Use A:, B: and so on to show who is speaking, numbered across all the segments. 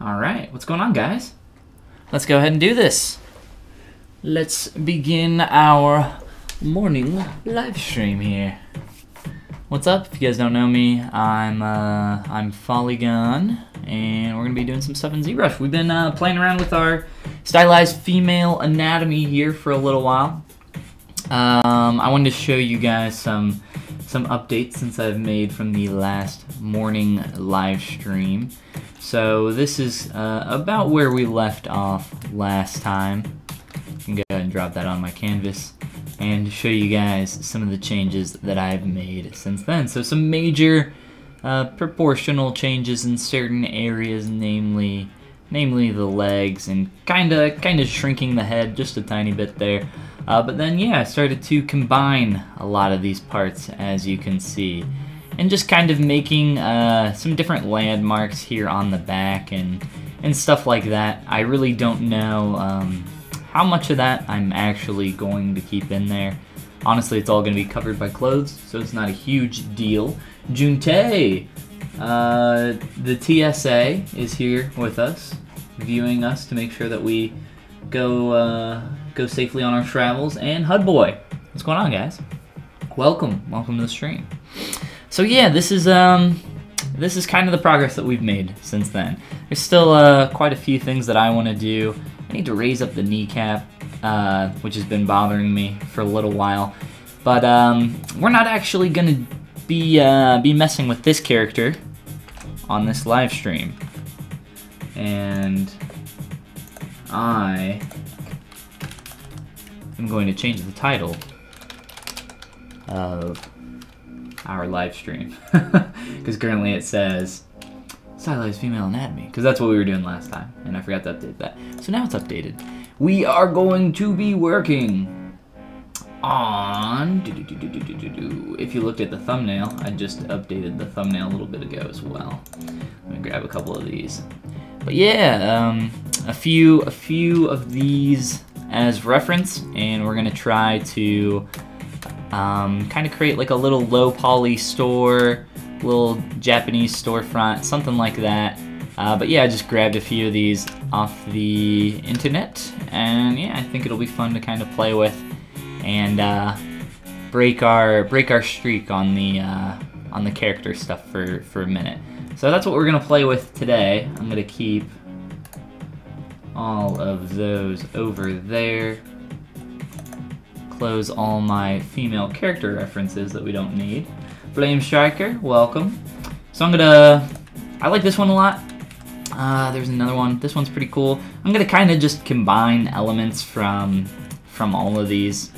A: Alright, what's going on, guys? Let's go ahead and do this. Let's begin our morning live stream here. What's up? If you guys don't know me, I'm Follygon, and we're gonna be doing some stuff in ZBrush. We've been playing around with our stylized female anatomy here for a little while. I wanted to show you guys some updates since I've made from the last morning live stream. So this is about where we left off last time. I can go ahead and drop that on my canvas and show you guys some of the changes that I've made since then. So some major proportional changes in certain areas, namely the legs, and kinda shrinking the head just a tiny bit there. But then yeah, I started to combine a lot of these parts, as you can see, and just kind of making some different landmarks here on the back and stuff like that. I really don't know how much of that I'm actually going to keep in there. Honestly, it's all going to be covered by clothes, so it's not a huge deal. Juntae, the TSA, is here with us, viewing us to make sure that we go safely on our travels. And Hudboy, what's going on, guys? Welcome to the stream. So yeah, this is kind of the progress that we've made since then. There's still quite a few things that I want to do. I need to raise up the kneecap, which has been bothering me for a little while. But we're not actually gonna be messing with this character on this live stream, and I am going to change the title of our live stream, because currently it says stylized female anatomy, because that's what we were doing last time, and I forgot to update that. So now it's updated. We are going to be working on, if you looked at the thumbnail, I just updated the thumbnail a little bit ago as well. Let me grab a couple of these. But yeah, a few of these as reference, and we're gonna try to kind of create like a little low poly store, little Japanese storefront, something like that. But yeah, I just grabbed a few of these off the internet, and yeah, I think it'll be fun to kind of play with and break our streak on the character stuff for a minute. So that's what we're gonna play with today. I'm gonna keep all of those over there. Close all my female character references that we don't need. Flame Striker, welcome. So I like this one a lot. There's another one. This one's pretty cool. I'm gonna kind of just combine elements from all of these,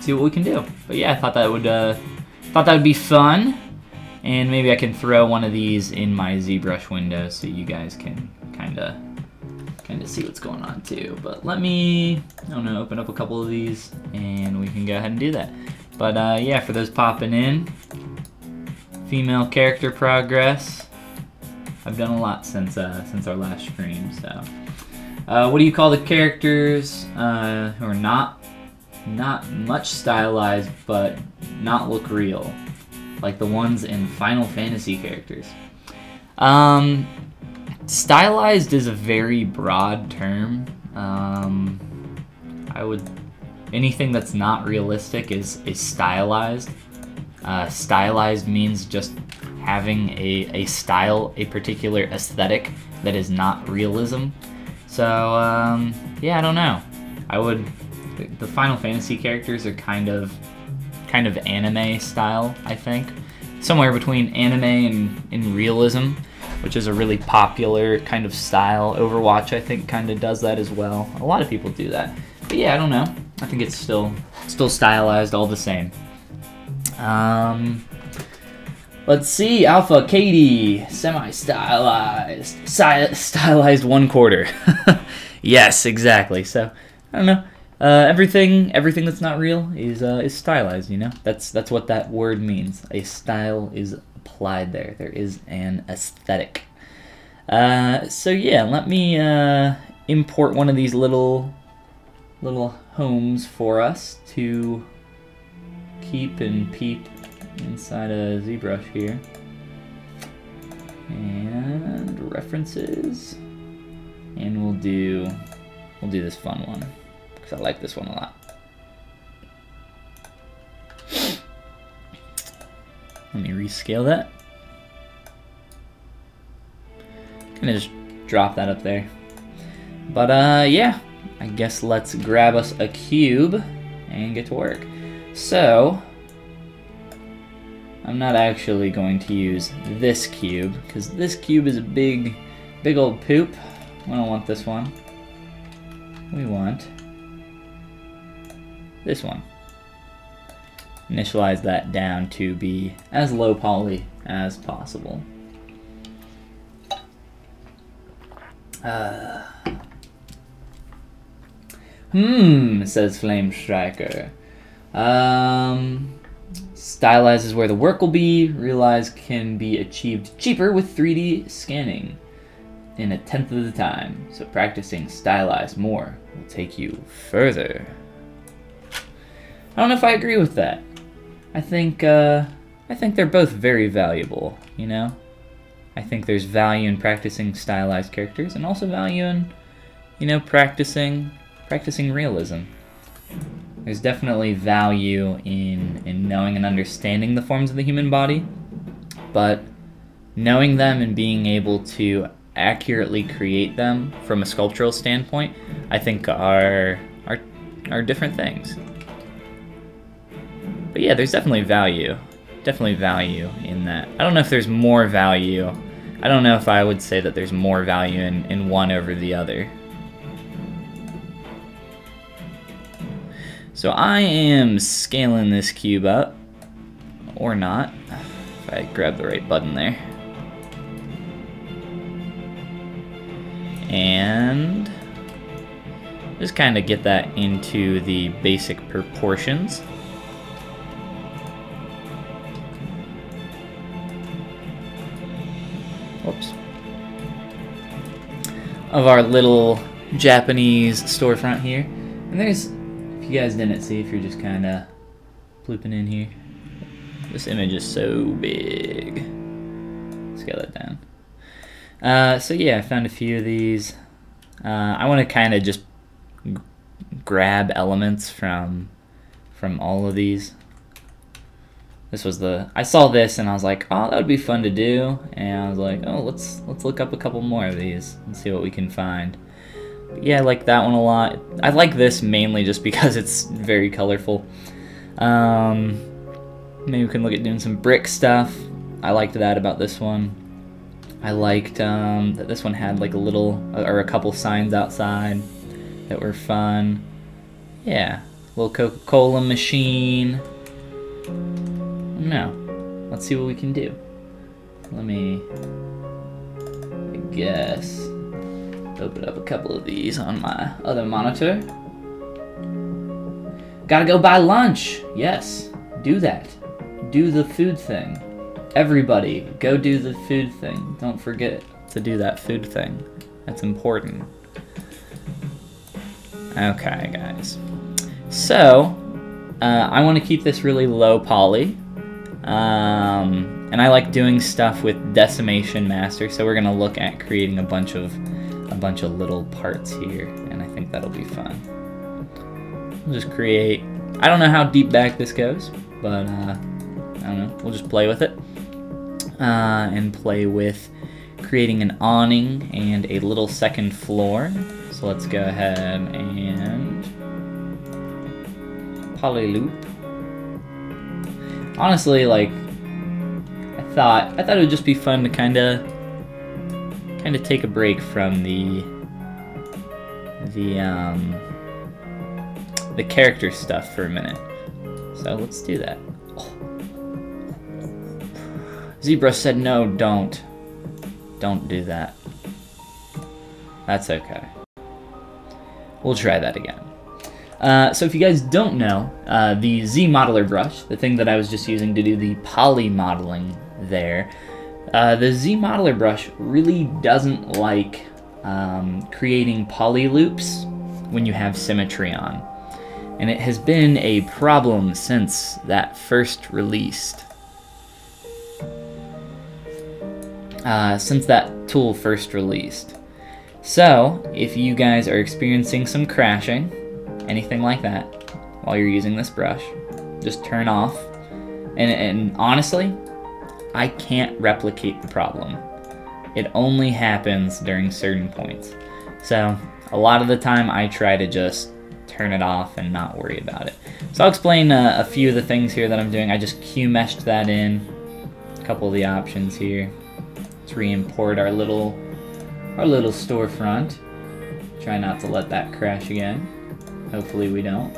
A: see what we can do. But yeah, I thought that would be fun, and maybe I can throw one of these in my ZBrush window so you guys can kind of see what's going on too. But let me, I don't know, open up a couple of these and we can go ahead and do that. But yeah, for those popping in, female character progress. I've done a lot since our last stream. So what do you call the characters who are not much stylized but not look real, like the ones in Final Fantasy characters? Stylized is a very broad term. Anything that's not realistic is stylized. Stylized means just having a style, a particular aesthetic that is not realism. So yeah, I don't know. The Final Fantasy characters are kind of anime style, I think. Somewhere between anime and realism, which is a really popular kind of style. Overwatch, I think, kind of does that as well. A lot of people do that. But yeah, I don't know. I think it's still stylized all the same. Let's see. Alpha Katie, semi-stylized, stylized 1/4. Yes, exactly. So I don't know. Everything that's not real is stylized. You know, that's what that word means. A style is applied there. There is an aesthetic. So yeah, let me import one of these little homes for us to keep and peep inside of ZBrush here. And references. and we'll do this fun one because I like this one a lot. Let me rescale that. Gonna just drop that up there. But yeah, I guess let's grab us a cube and get to work. So I'm not actually going to use this cube because this cube is a big old poop. We don't want this one. We want this one. Initialize that down to be as low poly as possible. Says Flame Striker. Stylize is where the work will be. Realize can be achieved cheaper with 3D scanning in 1/10 of the time. So practicing Stylize more will take you further. I don't know if I agree with that. I think they're both very valuable, you know? I think there's value in practicing stylized characters and also value in, you know, practicing realism. There's definitely value in knowing and understanding the forms of the human body, but knowing them and being able to accurately create them from a sculptural standpoint, I think are different things. But yeah, there's definitely value in that. I don't know if there's more value. I don't know if I would say that there's more value in one over the other. So I am scaling this cube up, or not, if I grab the right button there. And just kind of get that into the basic proportions. Whoops. Of our little Japanese storefront here. And there's, if you guys didn't see, if you're just kind of blooping in here, this image is so big. Scale that down. So yeah, I found a few of these. I want to kind of just grab elements from all of these. This was I saw this and I was like, oh, that would be fun to do. And I was like, oh, let's look up a couple more of these and see what we can find. But yeah, I like that one a lot. I like this mainly just because it's very colorful. Maybe we can look at doing some brick stuff. I liked that about this one. I liked that this one had like a couple signs outside that were fun. Yeah, little Coca-Cola machine. No, let's see what we can do. Let me, I guess, open up a couple of these on my other monitor. Gotta go buy lunch. Yes, do that. Do the food thing. Everybody, go do the food thing. Don't forget to do that food thing. That's important. Okay, guys. So, I want to keep this really low poly. And I like doing stuff with decimation master, so we're gonna look at creating a bunch of little parts here, and I think that'll be fun. We'll just create, I don't know how deep back this goes, but I don't know, we'll just play with it. And play with creating an awning and a little second floor. So let's go ahead and poly loop. Honestly, like, I thought it would just be fun to kind of take a break from the character stuff for a minute. So let's do that. Oh. ZBrush said no, don't do that. That's okay. We'll try that again. So if you guys don't know, the Z modeler brush, the thing that I was just using to do the poly modeling there, the Z modeler brush really doesn't like creating poly loops when you have symmetry on. And it has been a problem since that first released. Since that tool first released. So, if you guys are experiencing some crashing, anything like that, while you're using this brush, just turn off. And honestly, I can't replicate the problem. It only happens during certain points. So, a lot of the time I try to just turn it off and not worry about it. So I'll explain a few of the things here that I'm doing. I just Q-meshed that in. A couple of the options here. Let's re-import our little storefront. Try not to let that crash again. Hopefully we don't.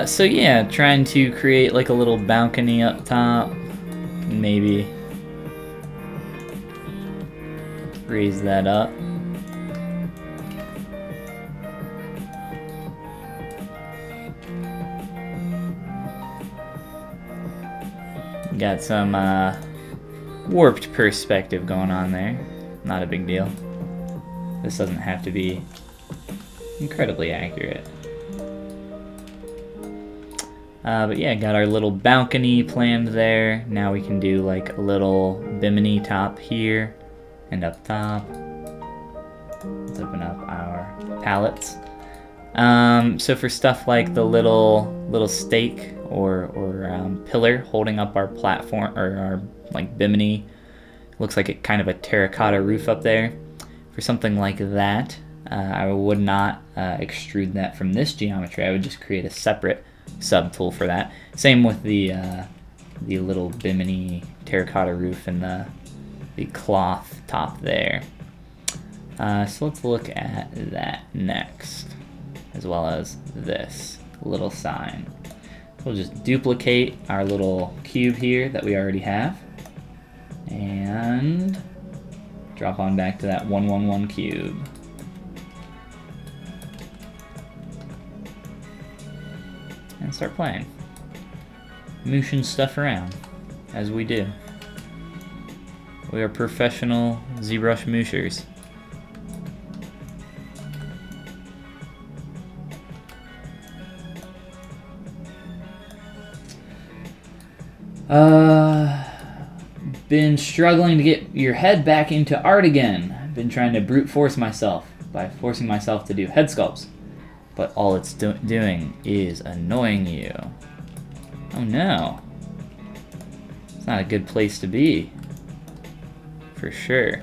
A: So yeah, trying to create like a little balcony up top. Maybe raise that up. Got some warped perspective going on there. Not a big deal. This doesn't have to be incredibly accurate. But yeah, got our little balcony planned there. Now we can do like a little bimini top here and up top. Let's open up our palettes. So for stuff like the little stake or pillar holding up our platform or our like bimini, looks like a kind of a terracotta roof up there. For something like that, I would not extrude that from this geometry. I would just create a separate subtool for that. Same with the little bimini terracotta roof and the cloth top there. So let's look at that next, as well as this little sign. We'll just duplicate our little cube here that we already have and drop on back to that 111 cube. And start playing. Mooshing stuff around, as we do. We are professional ZBrush mooshers. Been struggling to get your head back into art again. Been trying to brute force myself by forcing myself to do head sculpts. But all it's doing is annoying you. Oh no. It's not a good place to be. For sure.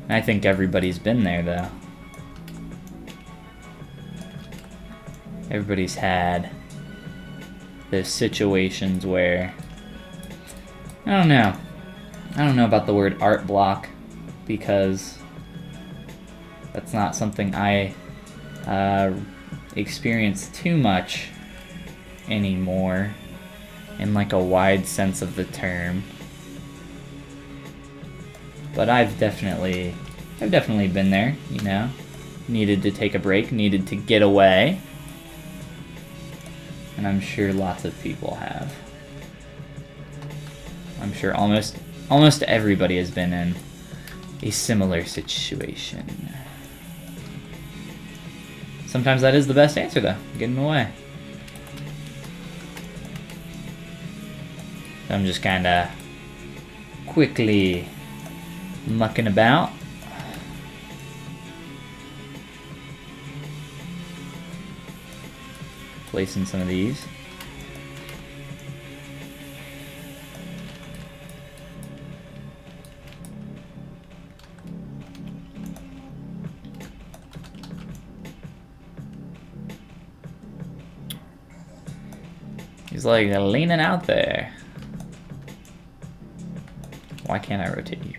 A: And I think everybody's been there though. Everybody's had those situations where, I don't know about the word art block, because that's not something I experience too much anymore in like a wide sense of the term. But I've definitely been there, you know. Needed to take a break, needed to get away. And I'm sure lots of people have. I'm sure almost everybody has been in a similar situation. Sometimes that is the best answer though, getting away. So I'm just kinda quickly mucking about. Placing some of these. He's like leaning out there. Why can't I rotate you?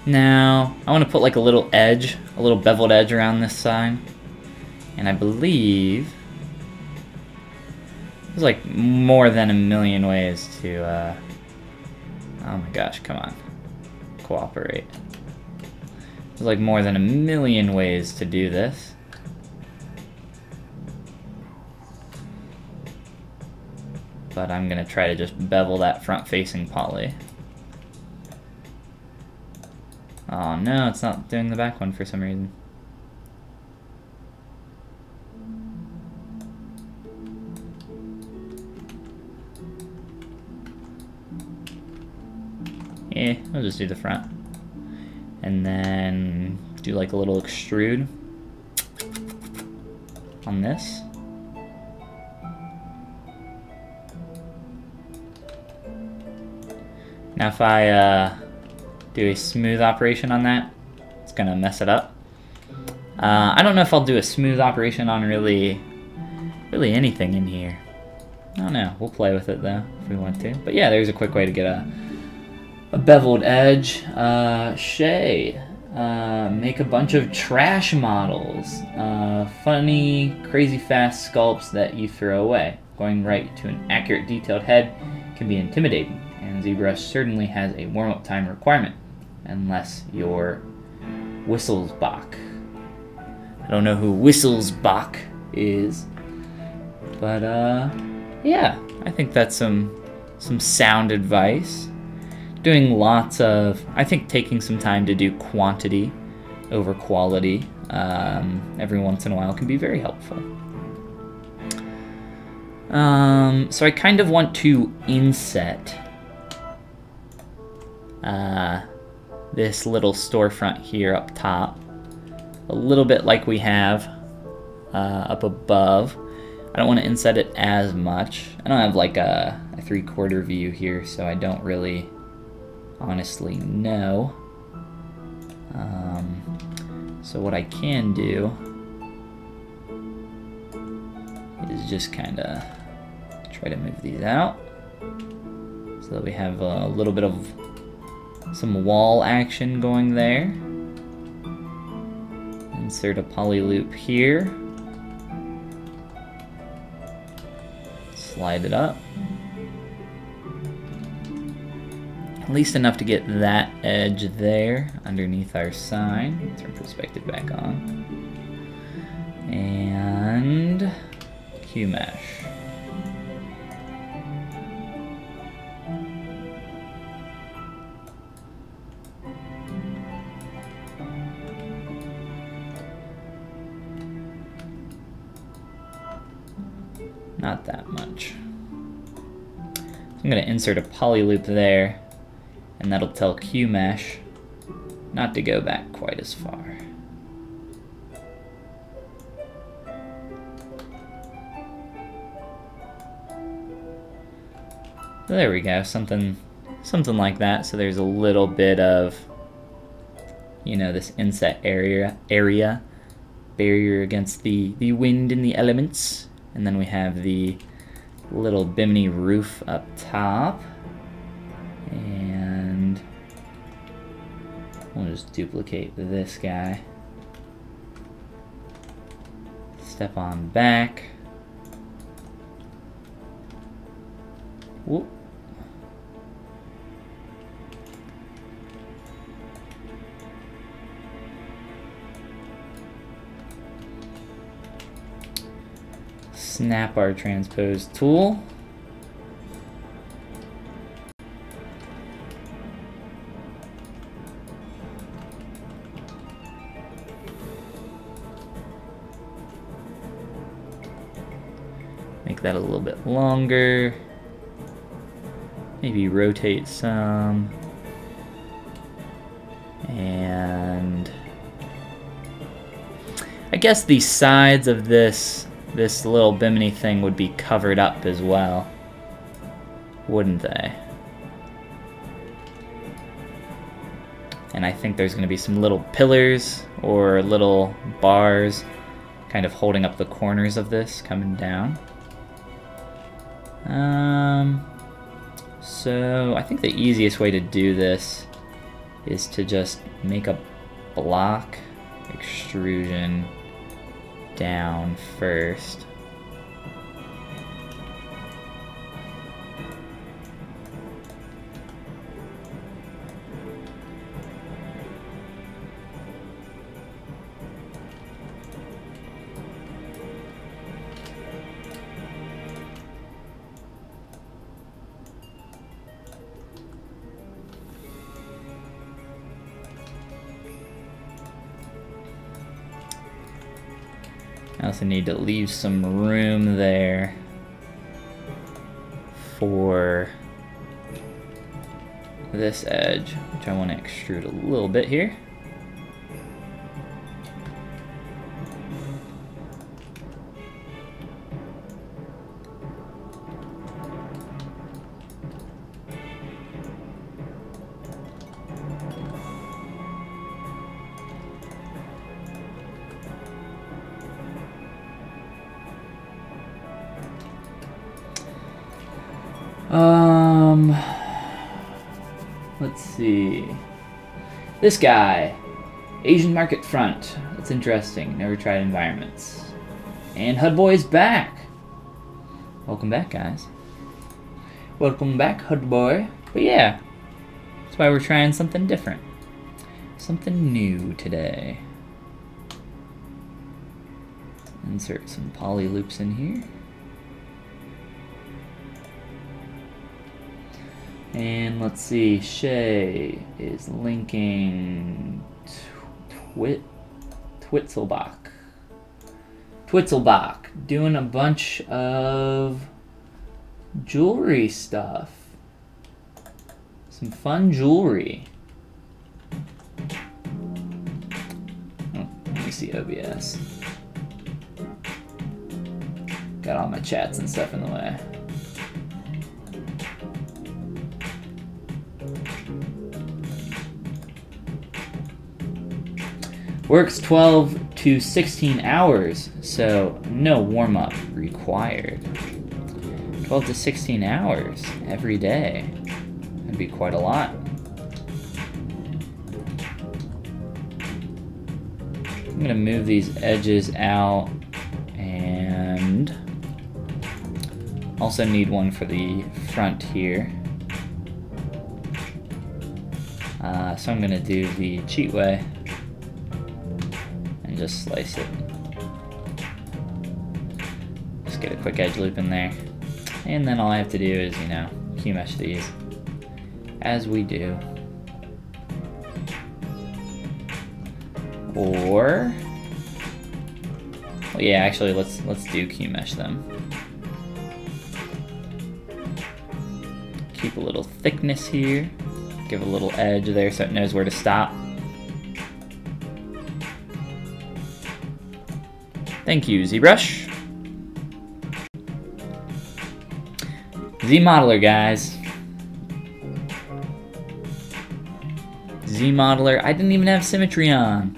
A: Now, I want to put like a little edge, a little beveled edge around this side. And I believe there's like more than a million ways to, oh my gosh, come on. Cooperate. There's like more than a million ways to do this. But I'm gonna try to just bevel that front-facing poly. Oh no, it's not doing the back one for some reason. Yeah, I'll just do the front. And then do like a little extrude on this. Now if I do a smooth operation on that, it's gonna mess it up. I don't know if I'll do a smooth operation on really anything in here. I don't know, we'll play with it though, if we want to. But yeah, there's a quick way to get a beveled edge. Shay, make a bunch of trash models. Funny, crazy fast sculpts that you throw away. Going right to an accurate, detailed head can be intimidating, and ZBrush certainly has a warm-up time requirement, unless you're Whistlesbach. I don't know who Whistlesbach is, but yeah, I think that's some sound advice. Doing lots of, I think taking some time to do quantity over quality every once in a while can be very helpful. So I kind of want to inset this little storefront here up top, a little bit like we have up above. I don't want to inset it as much. I don't have like a 3/4 view here, so I don't really honestly know. So what I can do is just kind of try to move these out so that we have a little bit of some wall action going there. Insert a poly loop here. Slide it up. At least enough to get that edge there underneath our sign. Turn perspective back on. And Q-mesh. Not that much. I'm going to insert a poly loop there, and that'll tell Q-mesh not to go back quite as far. So there we go, something like that. So there's a little bit of, you know, this inset area barrier against the wind and the elements. And then we have the little bimini roof up top. And we'll just duplicate this guy. Step on back. Whoop. Snap our transpose tool. Make that a little bit longer. Maybe rotate some. And I guess the sides of this little bimini thing would be covered up as well, wouldn't they? And I think there's going to be some little pillars or little bars kind of holding up the corners of this coming down. So I think the easiest way to do this is to just make a block extrusion down first. I also need to leave some room there for this edge, which I want to extrude a little bit here. Let's see. This guy, Asian market front. That's interesting. Never tried environments. And HUD Boy's back. Welcome back, guys. Welcome back, HUD Boy. But yeah, that's why we're trying something different, something new today. Insert some poly loops in here. And let's see, Shay is linking Twitzelbach, doing a bunch of jewelry stuff. Some fun jewelry. Oh, let me see OBS. Got all my chats and stuff in the way. Works 12 to 16 hours, so no warm-up required. 12 to 16 hours every day. That'd be quite a lot. I'm gonna move these edges out and also need one for the front here. So I'm gonna do the cheat way. Just slice it. Just get a quick edge loop in there. And then all I have to do is, you know, Q-mesh these. As we do. Or... well, yeah, actually, let's do Q-mesh them. Keep a little thickness here. Give a little edge there so it knows where to stop. Thank you, ZBrush. Z-Modeler, guys. Z-Modeler. I didn't even have symmetry on.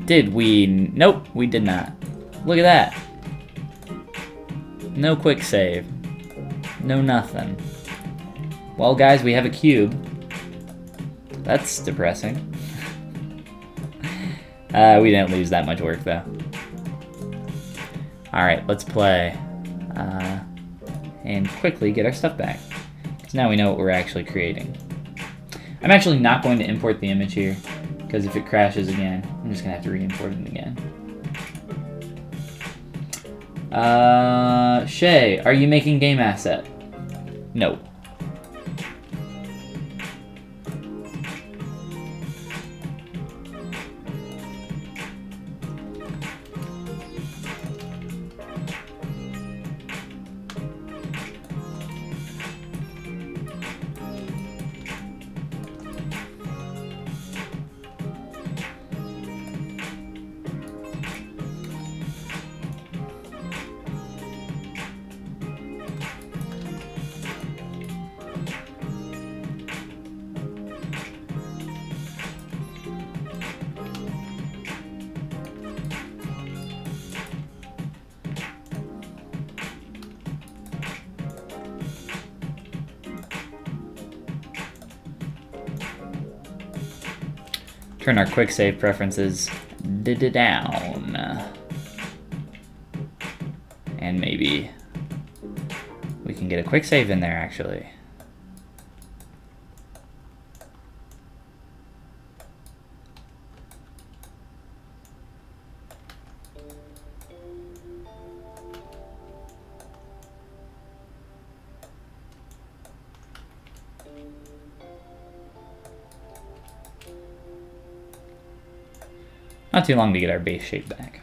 A: Did we? Nope, we did not. Look at that. No quick save. No nothing. Well, guys, we have a cube. That's depressing. We didn't lose that much work, though. Alright, let's play. And quickly get our stuff back. Because now we know what we're actually creating. I'm actually not going to import the image here, because if it crashes again, I'm just going to have to re-import it again. Shay, are you making game asset? No. turn our quick save preferences down. And maybe we can get a quick save in there actually. Not too long to get our base shape back.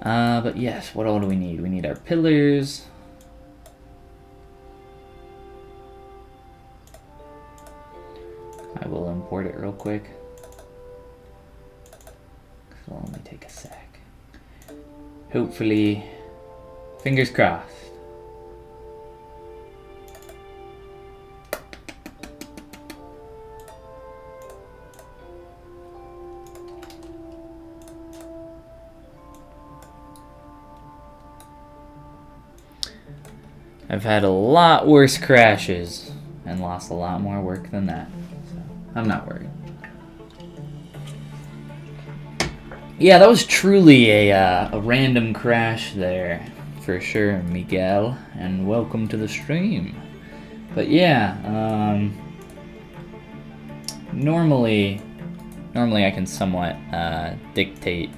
A: But yes, what all do we need? We need our pillars. I will import it real quick. It'll only take a sec. Hopefully, fingers crossed. I've had a lot worse crashes and lost a lot more work than that, so I'm not worried. Yeah, that was truly a random crash there, for sure, Miguel, and welcome to the stream. But yeah, normally I can somewhat dictate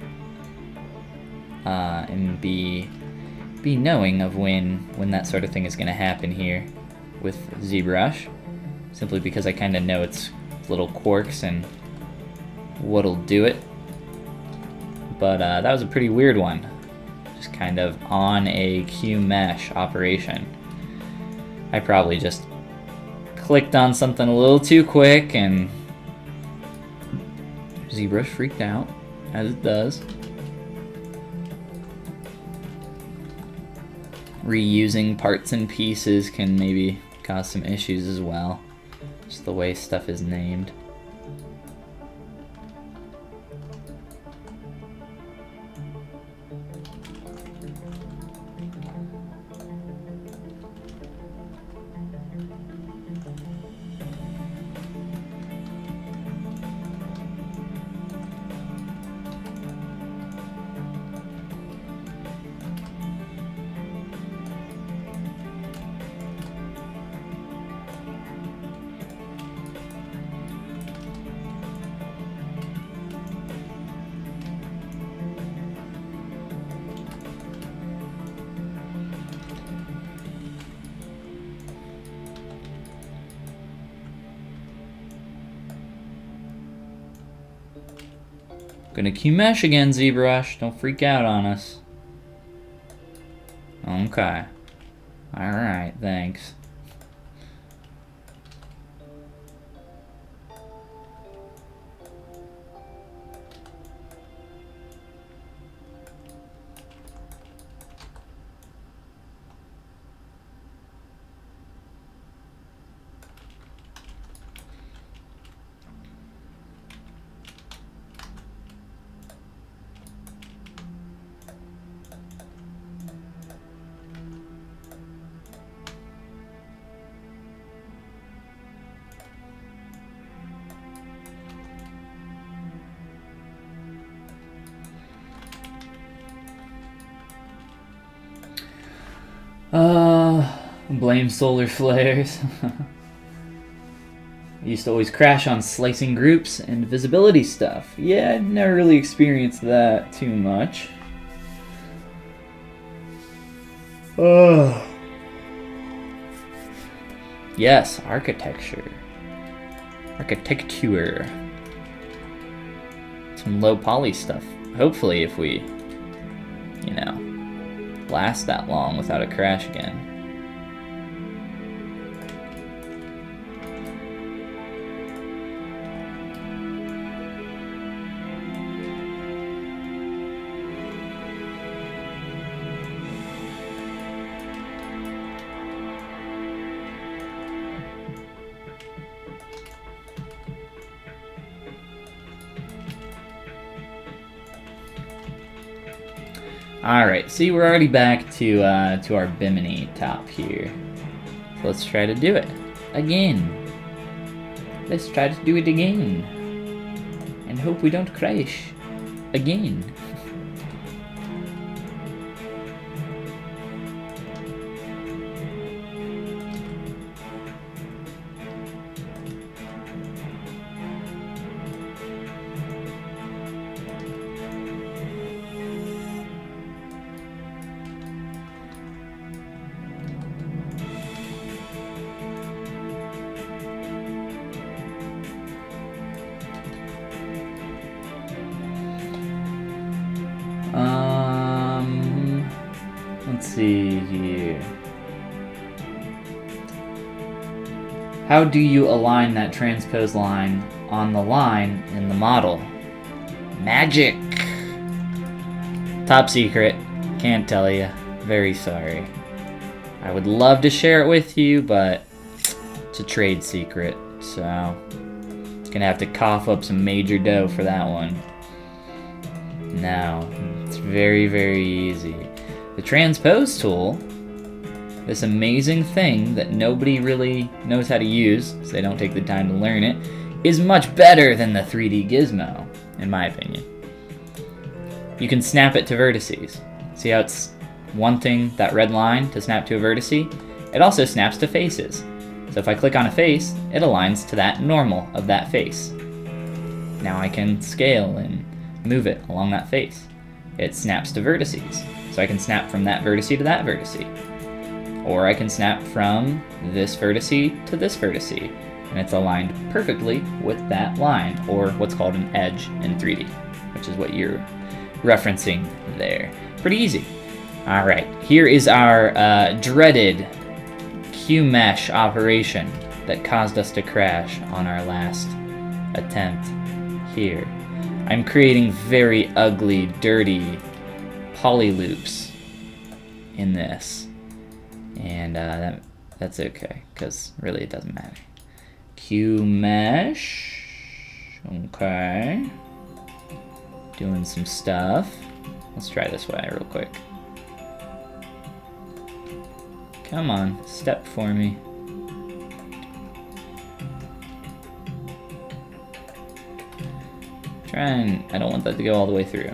A: and be knowing of when that sort of thing is going to happen here with ZBrush, simply because I kind of know its little quirks and what'll do it. But that was a pretty weird one, just kind of on a Q mesh operation. I probably just clicked on something a little too quick and ZBrush freaked out, as it does. Reusing parts and pieces can maybe cause some issues as well, just the way stuff is named. Gonna Q-mesh again, ZBrush. Don't freak out on us. Okay. Alright, thanks. Blame solar flares. I used to always crash on slicing groups and visibility stuff. Yeah, I've never really experienced that too much. Yes, architecture. Architecture. Some low poly stuff. Hopefully if we, you know, last that long without a crash again. Alright, see, we're already back to our Bimini top here. So let's try to do it again. let's try to do it again. And hope we don't crash again.
B: Let's see here. How do you align that transpose line on the line in the model? Magic! Top secret. Can't tell you. Very sorry. I would love to share it with you, but it's a trade secret, so gonna have to cough up some major dough for that one. No, it's very, very easy. The transpose tool, this amazing thing that nobody really knows how to use, so they don't take the time to learn it, is much better than the 3D gizmo, in my opinion. You can snap it to vertices. See how it's wanting that red line to snap to a vertice? It also snaps to faces. So if I click on a face, it aligns to that normal of that face. Now I can scale and move it along that face. It snaps to vertices. So I can snap from that vertice to that vertice. Or I can snap from this vertice to this vertice. And it's aligned perfectly with that line, or what's called an edge in 3D, which is what you're referencing there. Pretty easy. All right, here is our dreaded Q-mesh operation that caused us to crash on our last attempt here. I'm creating very ugly, dirty poly loops in this, and that's okay, because really it doesn't matter. Q-mesh, okay, doing some stuff. Let's try this way real quick. Come on, step for me. I don't want that to go all the way through.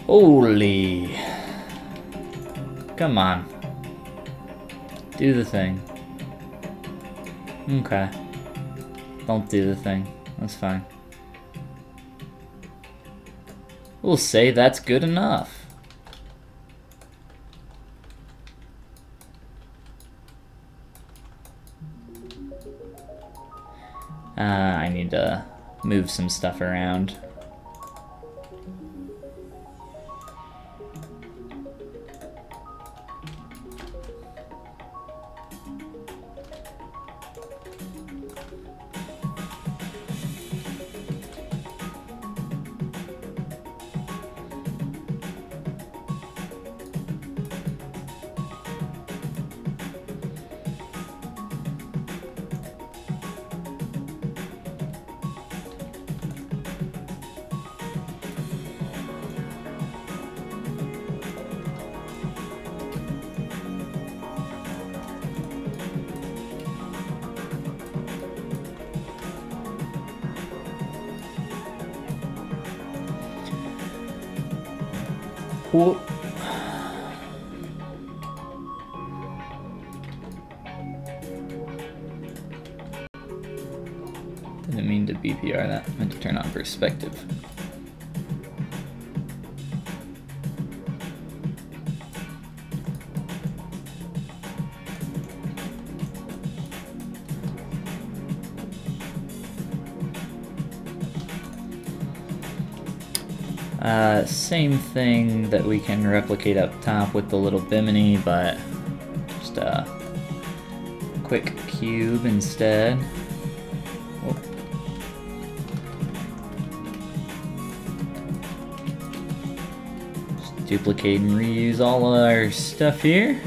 B: Holy. Come on. Do the thing. Okay. Don't do the thing. That's fine. We'll say that's good enough. I need to move some stuff around. Cool. Didn't mean to BPR that. I meant to turn on perspective. Same thing that we can replicate up top with the little bimini, but just a quick cube instead. Oh. Just duplicate and reuse all our stuff here.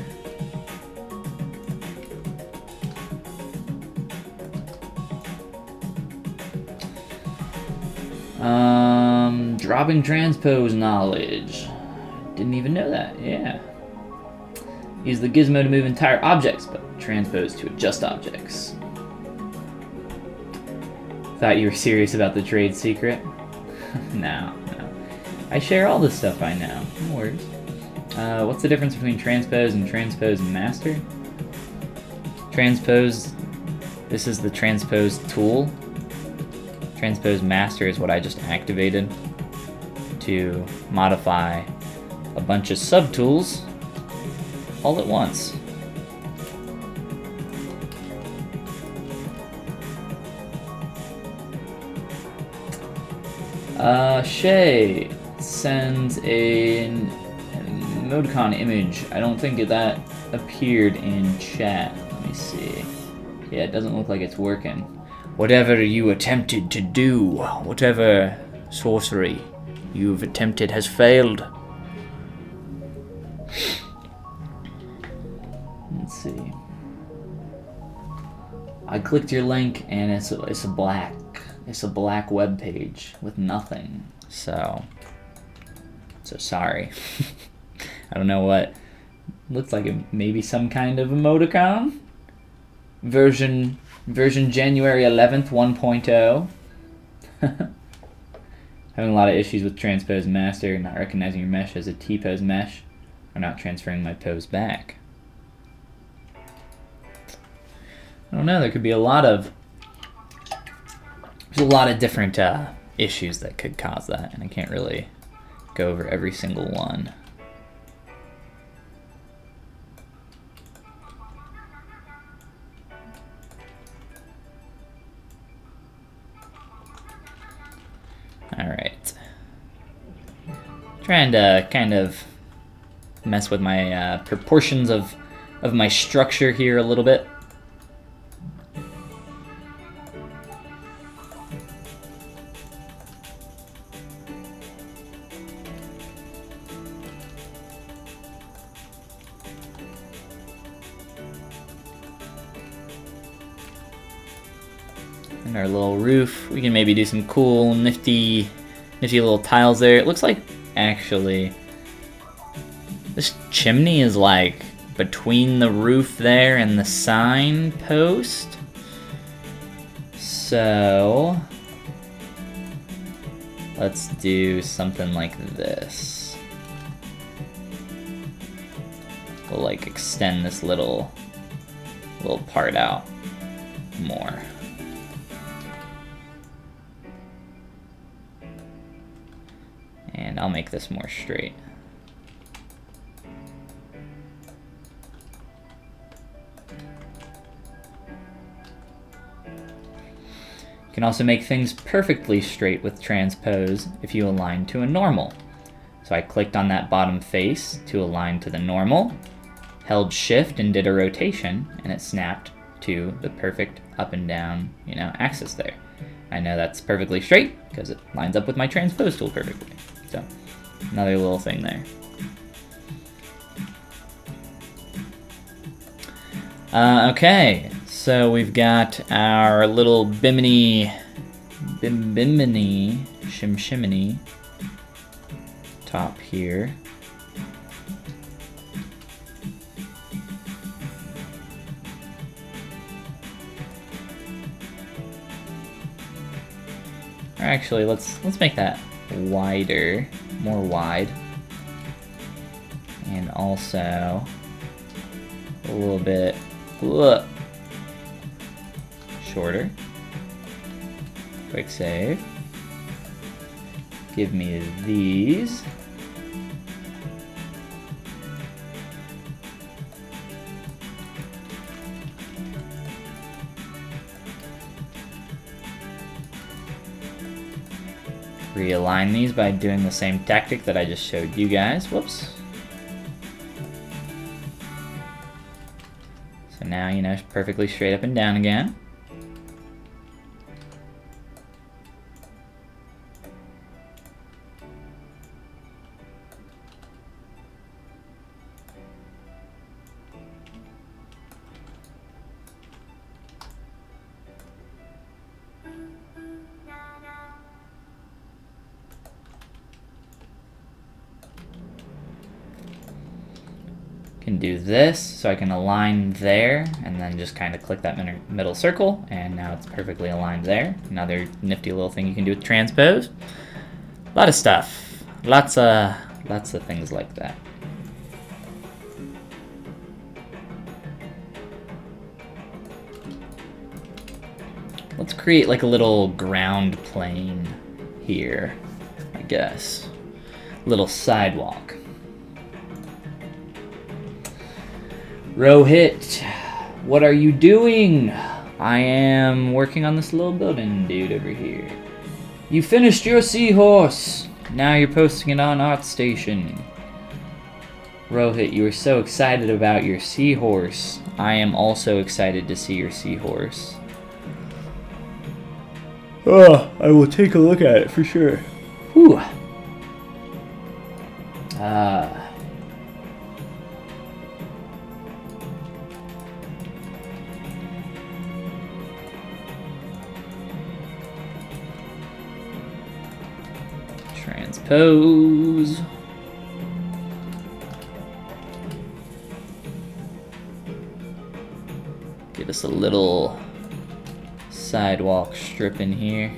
B: Dropping transpose knowledge. Didn't even know that, yeah. Use the gizmo to move entire objects, but transpose to adjust objects. Thought you were serious about the trade secret? No. I share all the stuff I know. No worries. What's the difference between transpose and transpose master? Transpose, this is the transpose tool. Transpose master is what I just activated to modify a bunch of subtools all at once. Shay sends an emoticon image. I don't think that appeared in chat. Let me see. Yeah, it doesn't look like it's working. Whatever you attempted to do, whatever sorcery you've attempted has failed. Let's see. I clicked your link and it's a black web page with nothing. So sorry. I don't know what. Looks like maybe some kind of emoticon. Version January 11th 1.0. Having a lot of issues with transpose master, not recognizing your mesh as a T-pose mesh, or not transferring my pose back. I don't know, there could be a lot of different issues that could cause that, and I can't really go over every single one. Alright. Trying to kind of mess with my proportions of my structure here a little bit. And our little roof, we can maybe do some cool, nifty little tiles there. It looks like, actually, this chimney is like between the roof there and the sign post. So, let's do something like this. We'll like extend this little part out more. And I'll make this more straight. You can also make things perfectly straight with transpose if you align to a normal. So I clicked on that bottom face to align to the normal, held shift and did a rotation, and it snapped to the perfect up and down, axis there. I know that's perfectly straight because it lines up with my transpose tool perfectly. So, another little thing there. Okay, so we've got our little bimini shimshimini top here. Or actually, let's make that wider, more wide, and also a little bit shorter. Quick save. Give me these. Realign these by doing the same tactic that I just showed you guys. Whoops. So now, it's perfectly straight up and down again. Can do this, so I can align there, and then just kind of click that middle circle, and now it's perfectly aligned there. Another nifty little thing you can do with transpose. A lot of stuff. Lots of things like that. Let's create like a little ground plane here, I guess. Little sidewalk. Rohit, what are you doing? I am working on this little building dude over here. You finished your seahorse. Now you're posting it on ArtStation. Rohit, you were so excited about your seahorse. I am also excited to see your seahorse.
A: Oh, I will take a look at it for sure.
B: Whew. Transpose. Give us a little sidewalk strip in here.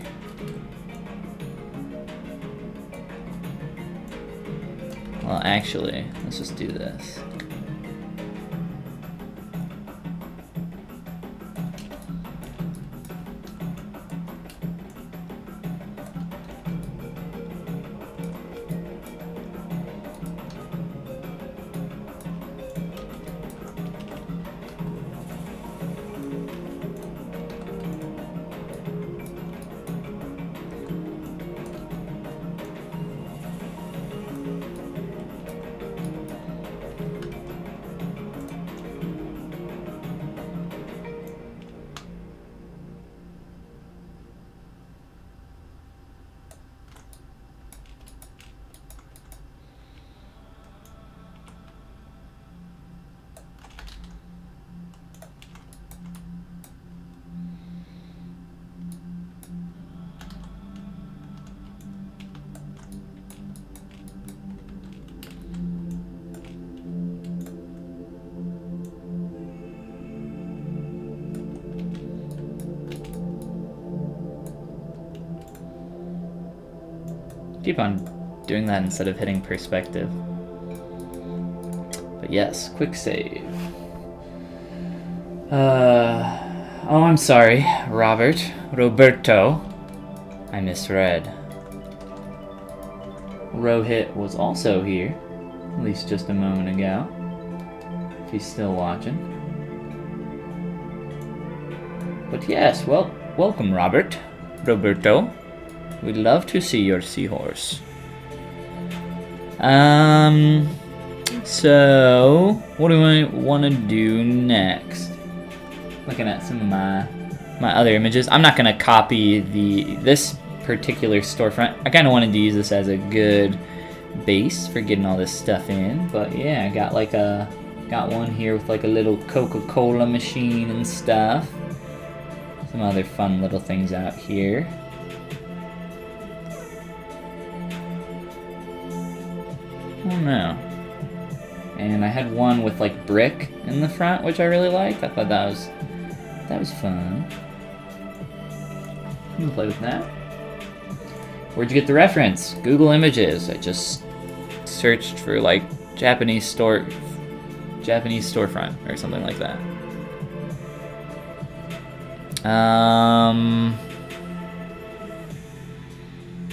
B: Well, actually, let's just do this. Keep on doing that instead of hitting perspective. But yes, quick save. Oh, I'm sorry, Roberto. I misread. Rohit was also here, at least just a moment ago, if he's still watching. But yes, well, welcome, Roberto. We'd love to see your seahorse. So what do I want to do next? Looking at some of my other images. I'm not gonna copy this particular storefront. I kind of wanted to use this as a good base for getting all this stuff in. But yeah, I got one here with like a little Coca-Cola machine and stuff. Some other fun little things out here. Oh no. And I had one with like brick in the front, which I really liked. I thought that was fun. You can play with that. Where'd you get the reference? Google Images. I just searched for like Japanese storefront or something like that.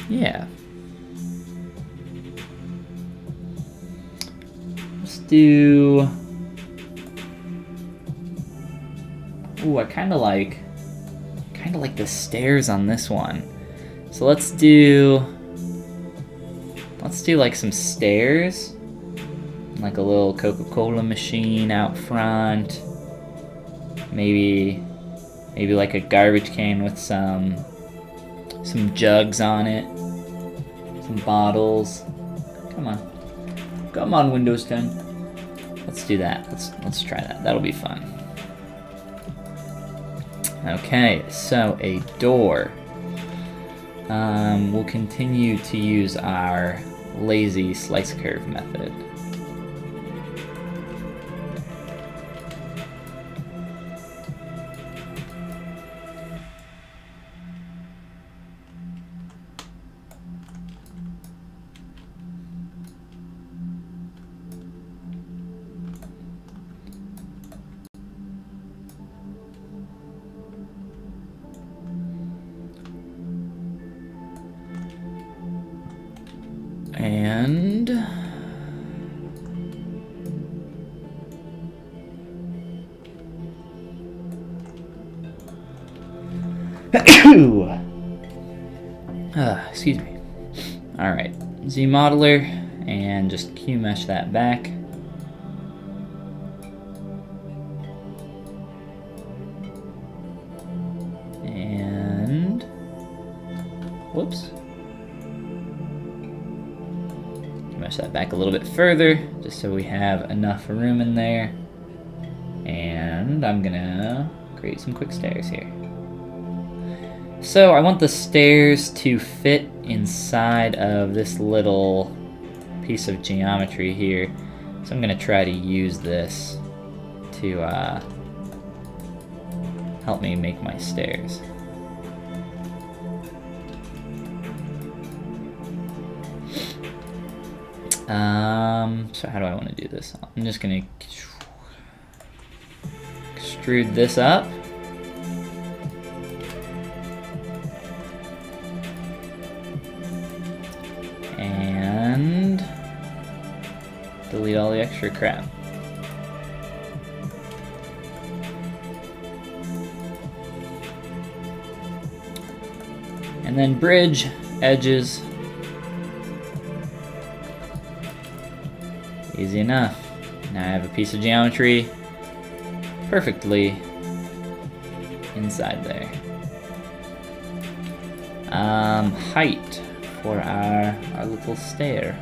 B: Yeah. Let's do. Ooh, I kind of like the stairs on this one. So let's do like some stairs, like a little Coca-Cola machine out front. Maybe like a garbage can with some jugs on it, some bottles. Come on, Windows 10. Let's do that. Let's try that. That'll be fun. Okay, so a door. We'll continue to use our lazy slice curve method. And excuse me. Alright, Z modeler, and just Q mesh that back. And whoops. Mesh that back a little bit further, just so we have enough room in there. And I'm gonna create some quick stairs here. So I want the stairs to fit inside of this little piece of geometry here. So I'm gonna try to use this to help me make my stairs. So how do I want to do this? I'm just gonna extrude this up. And delete all the extra crap. And then bridge, edges. Easy enough. Now I have a piece of geometry perfectly inside there. Height for our little stair.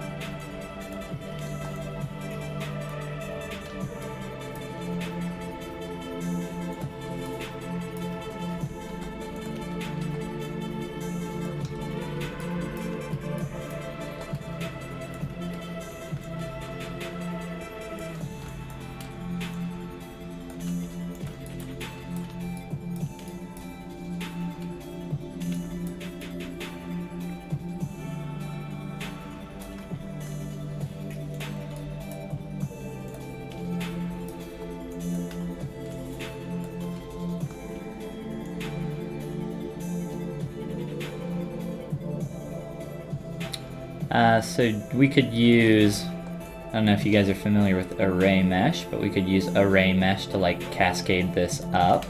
B: So we could use, I don't know if you guys are familiar with array mesh, but we could use array mesh to like cascade this up,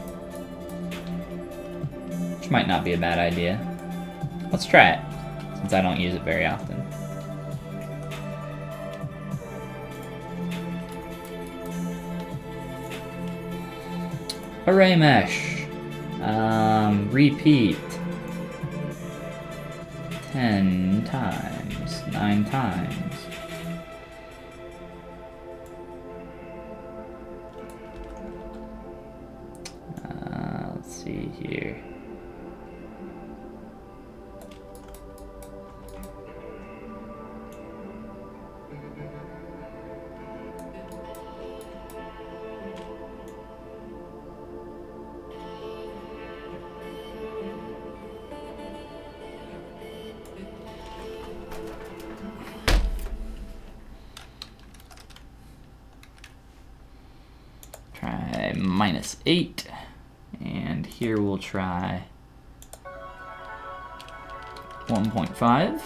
B: which might not be a bad idea. Let's try it, since I don't use it very often. Array mesh, repeat 10 times, 9 times. Let's see here. Try -8, and here we'll try 1.5,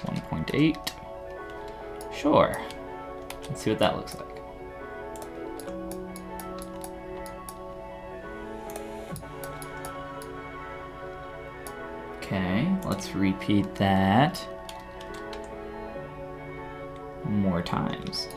B: 1.8. Sure. Let's see what that looks like. Okay, let's repeat that more times.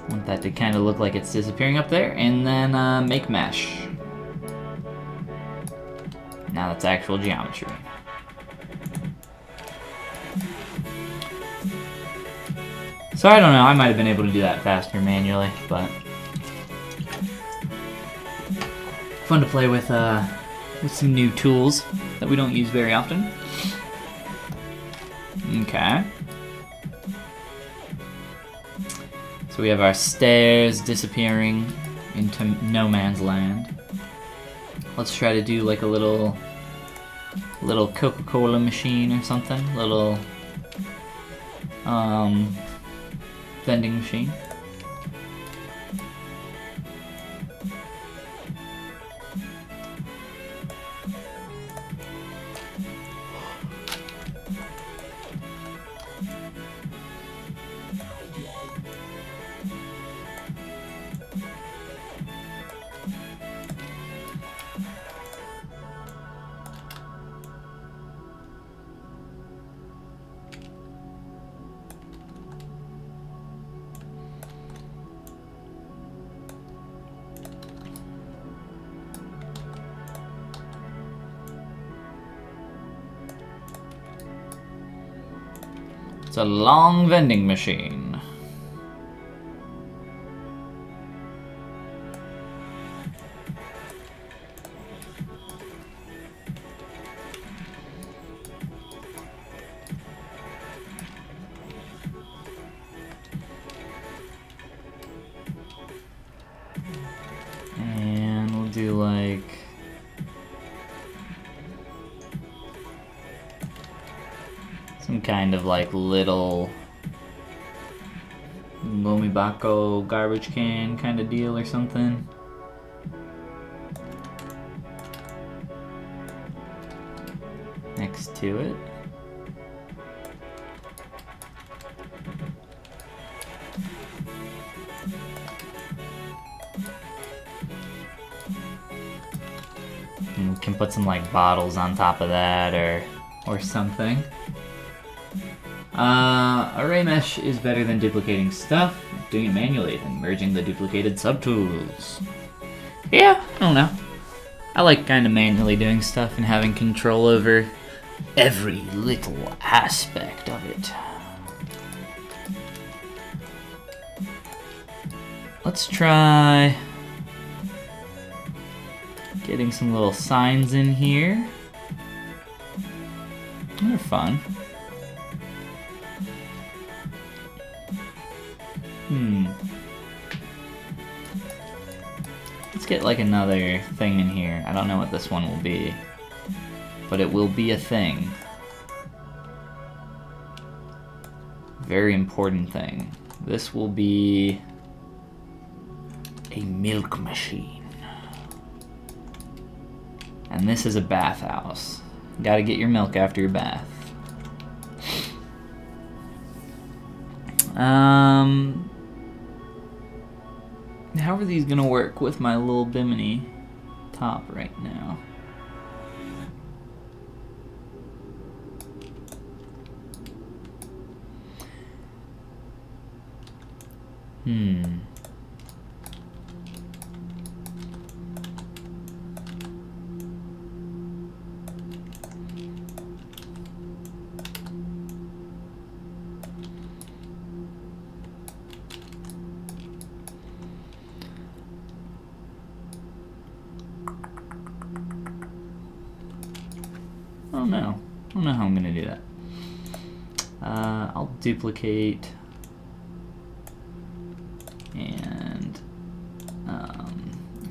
B: Want that to kind of look like it's disappearing up there, and then make mesh. Now that's actual geometry. So I don't know, I might have been able to do that faster manually, but fun to play with some new tools that we don't use very often. Okay. So we have our stairs disappearing into no man's land.
A: Let's try to do like a little Coca-Cola machine or something. Little vending machine. It's a long vending machine. And we'll do like some kind of like little Gomibako garbage can kind of deal or something. Next to it. And we can put some like bottles on top of that or something. Array mesh is better than duplicating stuff, doing it manually, and merging the duplicated subtools. Yeah, I don't know. I like kind of manually doing stuff and having control over every little aspect of it. Let's try getting some little signs in here. They're fun. Let's get like another thing in here. I don't know what this one will be, but it will be a thing. Very important thing. This will be a milk machine. And this is a bathhouse. Gotta get your milk after your bath. How are these gonna work with my little Bimini top right now? I don't know how I'm gonna do that. I'll duplicate and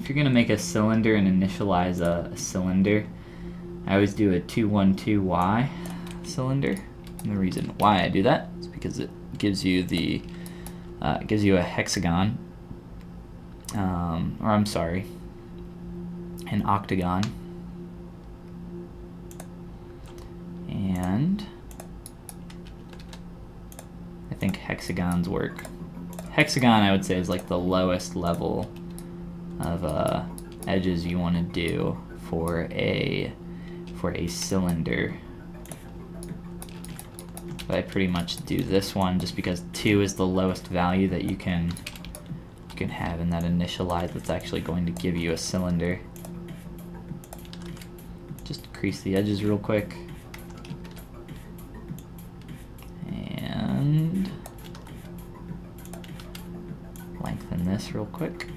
A: if you're gonna make a cylinder and initialize a cylinder, I always do a 212Y cylinder. And the reason why I do that is because it gives you the a hexagon, or I'm sorry, an octagon. And I think hexagons work. Hexagon, I would say, is like the lowest level of edges you want to do for a cylinder. But I pretty much do this one just because 2 is the lowest value that you can have in that initialize that's actually going to give you a cylinder. Just crease the edges real quick. And lengthen this real quick.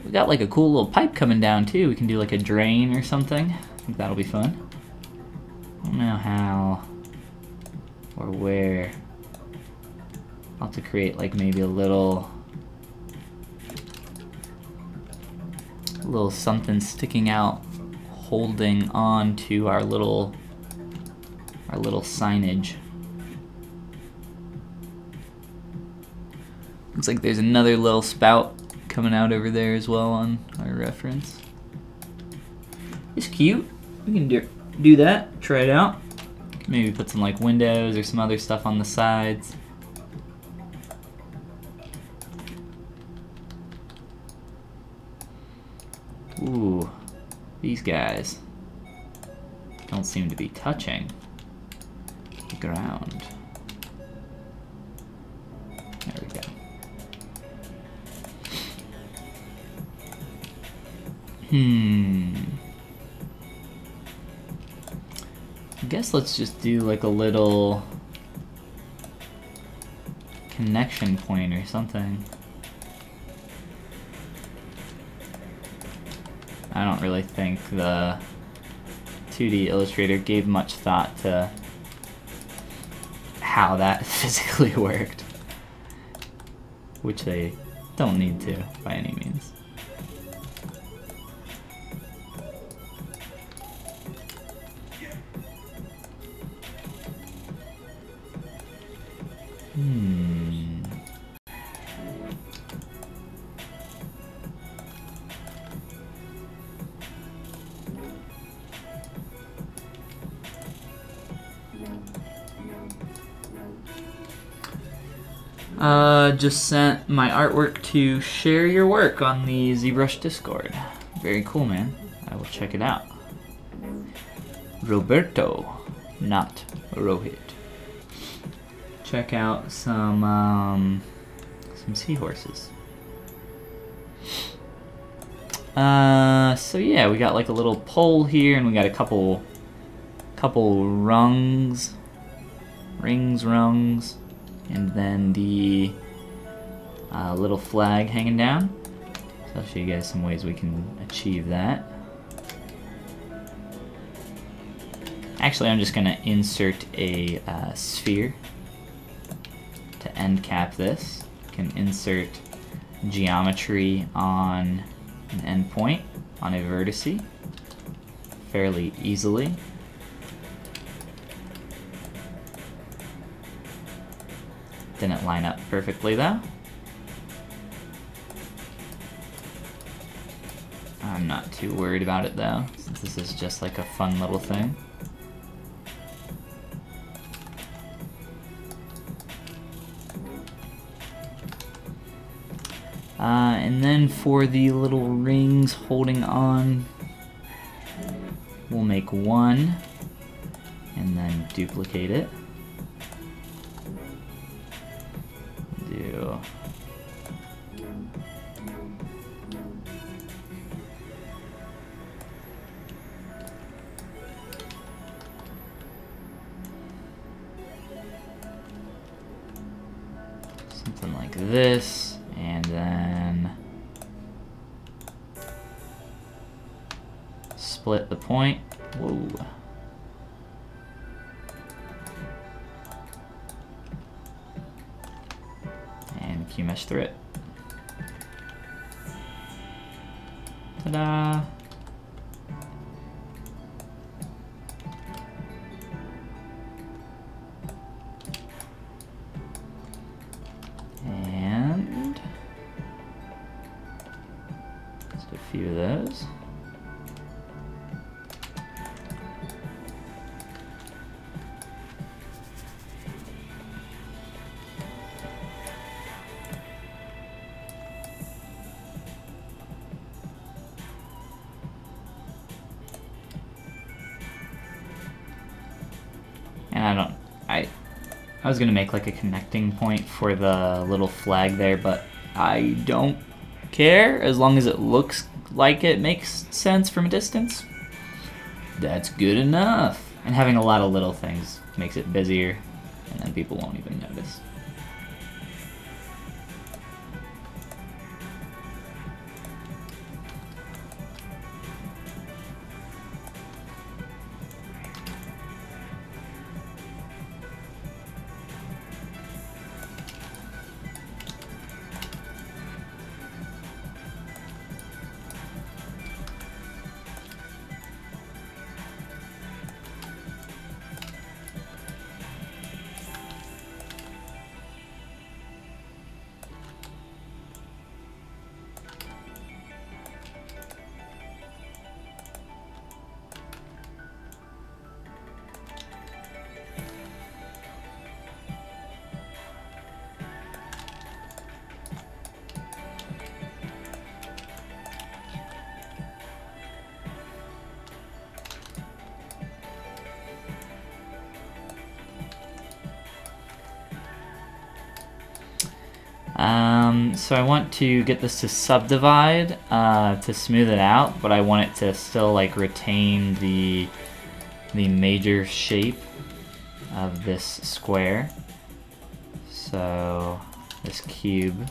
A: We got like a cool little pipe coming down too. We can do like a drain or something. I think that'll be fun. I don't know how or where I'll have to create like maybe a little something sticking out, holding on to our little signage. Looks like there's another little spout coming out over there as well on our reference. It's cute. We can do that, try it out. Maybe put some like windows or some other stuff on the sides. Ooh, these guys don't seem to be touching the ground. There we go. I guess let's just do like a little connection point or something. I don't really think the 2D Illustrator gave much thought to how that physically worked, which they don't need to by any means. Just sent my artwork to share your work on the ZBrush Discord. Very cool, man. I will check it out. Roberto, not Rohit. Check out some seahorses. So yeah, we got like a little pole here, and we got a couple rungs, and then the little flag hanging down. So I'll show you guys some ways we can achieve that. Actually, I'm just gonna insert a sphere to end cap this. Can insert geometry on an endpoint on a vertice fairly easily. Didn't line up perfectly though. I'm not too worried about it though, since this is just like a fun little thing. And then for the little rings holding on, we'll make one and then duplicate it. Do something like this, and then split the point. Whoa. And Q mesh through it. Ta-da! And just a few of those. And I was gonna make like a connecting point for the little flag there, but I don't care as long as it looks like it makes sense from a distance. That's good enough. And having a lot of little things makes it busier, and then people won't even notice. So I want to get this to subdivide to smooth it out, but I want it to still like retain the major shape of this square. So this cube,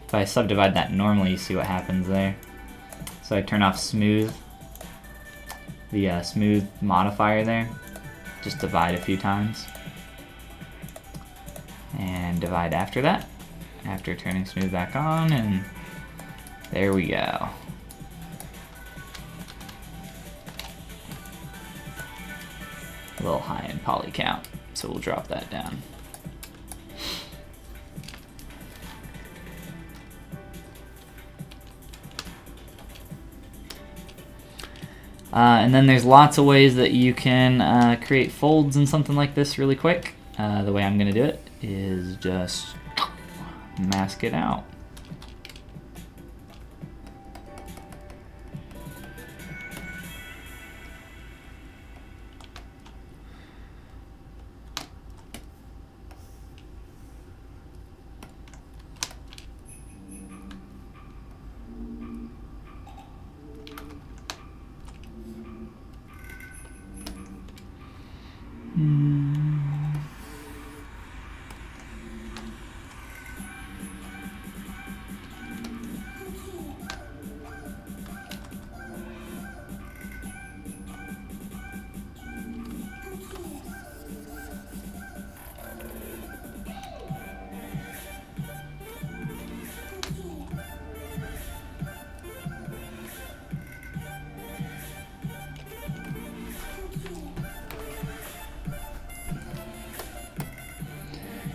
A: if I subdivide that normally, you see what happens there. So I turn off smooth, the smooth modifier there, just divide a few times, and divide after that, after turning smooth back on, and there we go. A little high in poly count, so we'll drop that down. And then there's lots of ways that you can create folds in something like this really quick. The way I'm going to do it is just mask it out.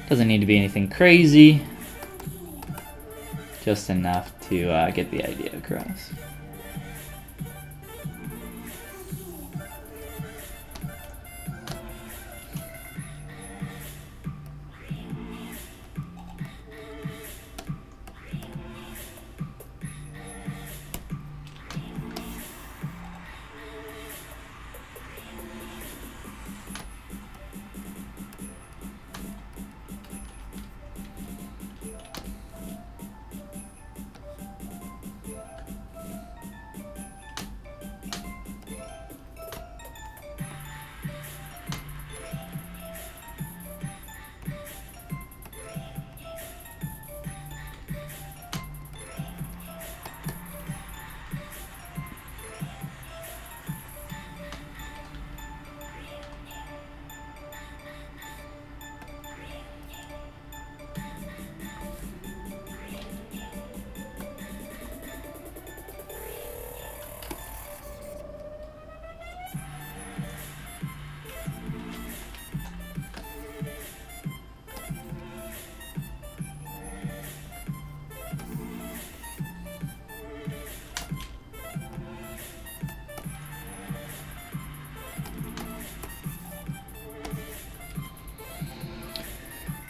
A: Doesn't need to be anything crazy, just enough to get the idea across.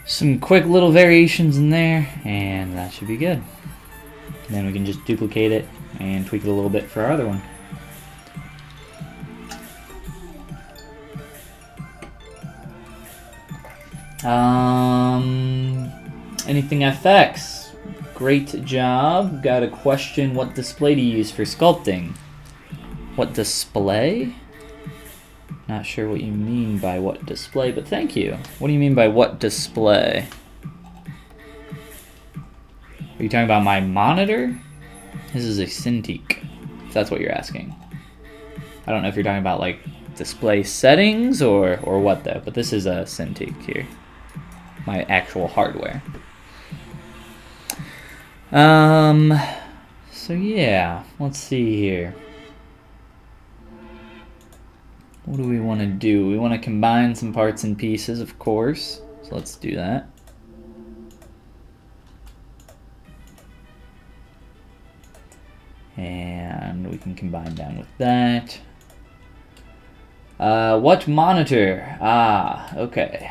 A: Some quick little variations in there, and that should be good. And then we can just duplicate it and tweak it a little bit for our other one. Anything FX? Great job. Got a question, what display to use for sculpting? What display? Not sure what you mean by what display, but thank you. What do you mean by what display? Are you talking about my monitor? This is a Cintiq, if that's what you're asking. I don't know if you're talking about like display settings or what though, but this is a Cintiq here. My actual hardware. So yeah, let's see here. What do we want to do? We want to combine some parts and pieces, of course. So let's do that. And we can combine down with that. What monitor? Ah, okay.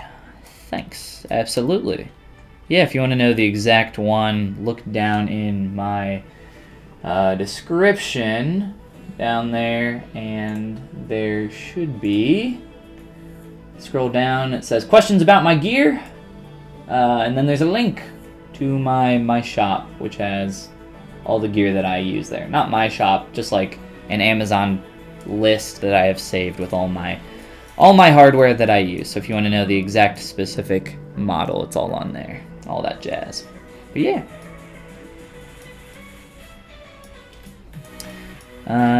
A: Thanks. Absolutely. Yeah, if you want to know the exact one, look down in my description down there, and there should be, scroll down, it says questions about my gear, and then there's a link
B: to my shop, which has all the gear that I use there. Not my shop, just like an Amazon list that I have saved with all my hardware that I use. So if you want to know the exact specific model, it's all on there. All that jazz. But yeah.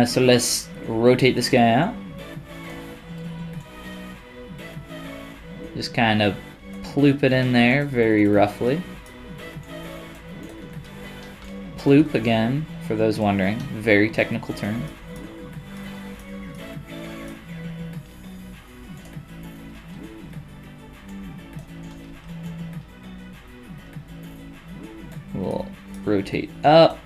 B: So let's rotate this guy out. Just kind of ploop it in there very roughly. Ploop, again, for those wondering, very technical term. We'll rotate up.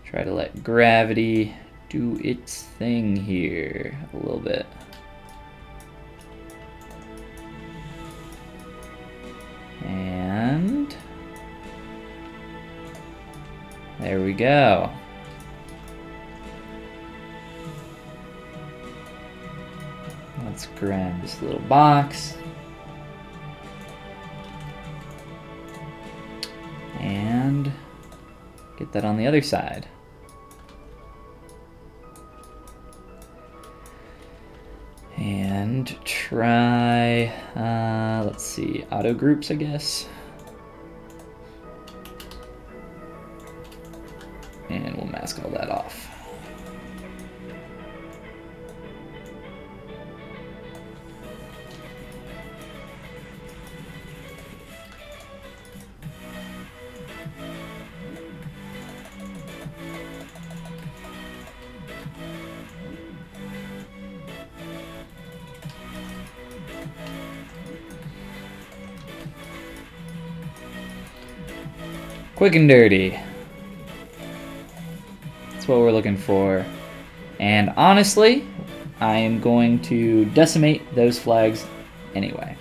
B: Try to let gravity do its thing here a little bit. And there we go. Let's grab this little box and get that on the other side. And try, let's see, auto groups, I guess. And we'll mask all that off. Quick and dirty. That's what we're looking for. And honestly, I am going to decimate those flags anyway.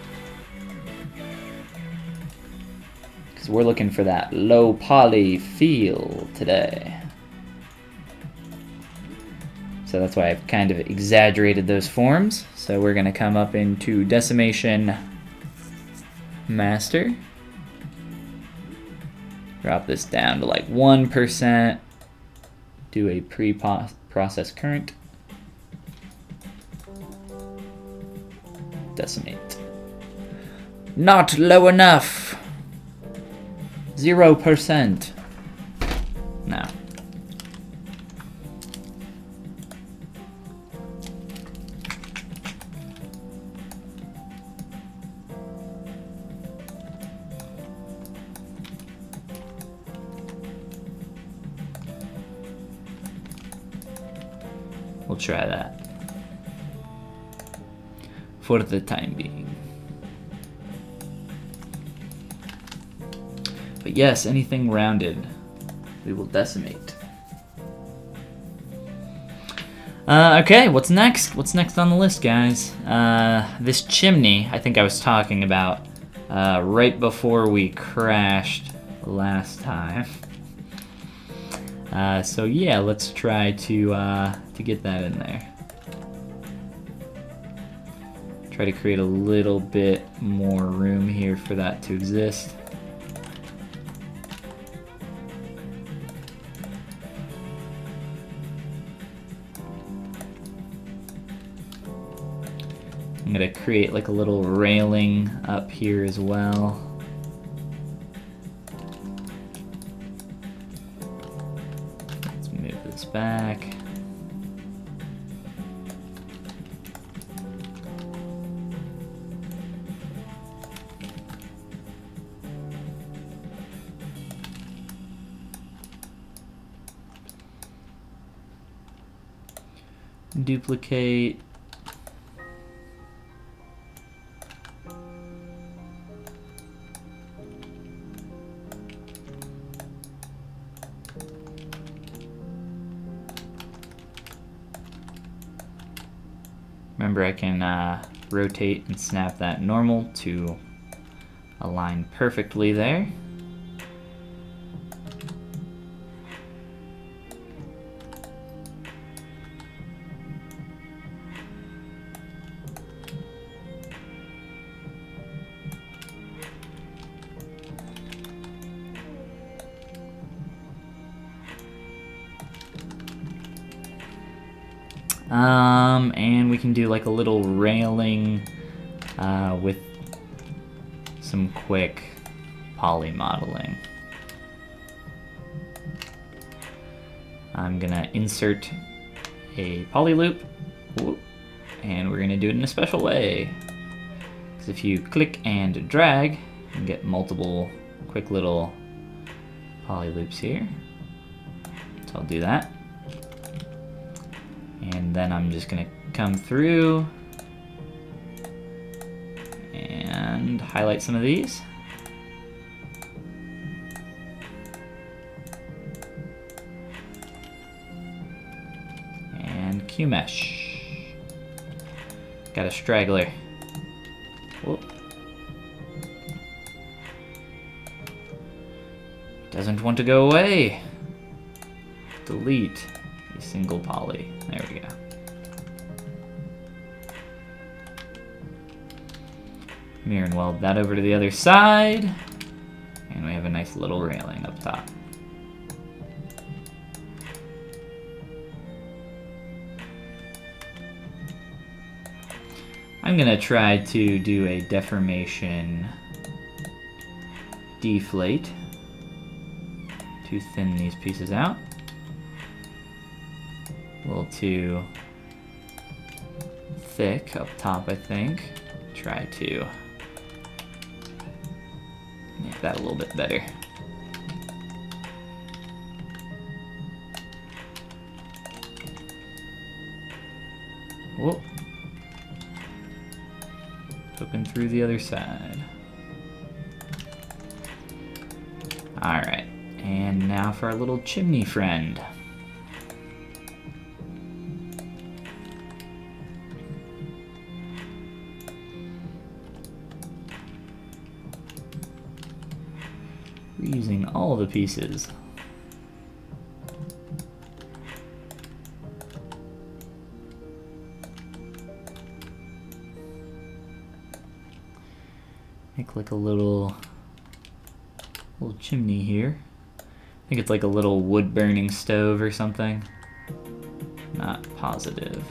B: Because we're looking for that low poly feel today. So that's why I've kind of exaggerated those forms. So we're going to come up into decimation master. Drop this down to like 1%. Do a pre-process current. Decimate. Not low enough. 0%. No. We'll try that for the time being. But yes, anything rounded, we will decimate. Okay, what's next? What's next on the list, guys? This chimney, I think I was talking about right before we crashed last time. So yeah, let's try to get that in there. Try to create a little bit more room here for that to exist. I'm gonna create like a little railing up here as well. Let's move this back. Duplicate. Remember, I can rotate and snap that normal to align perfectly there.
A: And we can do like a little railing with some quick poly modeling. I'm gonna insert a poly loop, and we're gonna do it in a special way. Because if you click and drag, you can get multiple quick little poly loops here. So I'll do that. And then I'm just gonna come through and highlight some of these. And Q-mesh. Got a straggler. Whoop. Doesn't want to go away. Delete a single poly. There we go. Mirror and weld that over to the other side. And we have a nice little railing up top. I'm gonna try to do a deformation deflate to thin these pieces out. A little too thick up top, I think. Try to make that a little bit better. Whoa. Poking through the other side. Alright, and now for our little chimney friend. Reusing all the pieces. Make like a little chimney here. I think it's like a little wood burning stove or something. Not positive.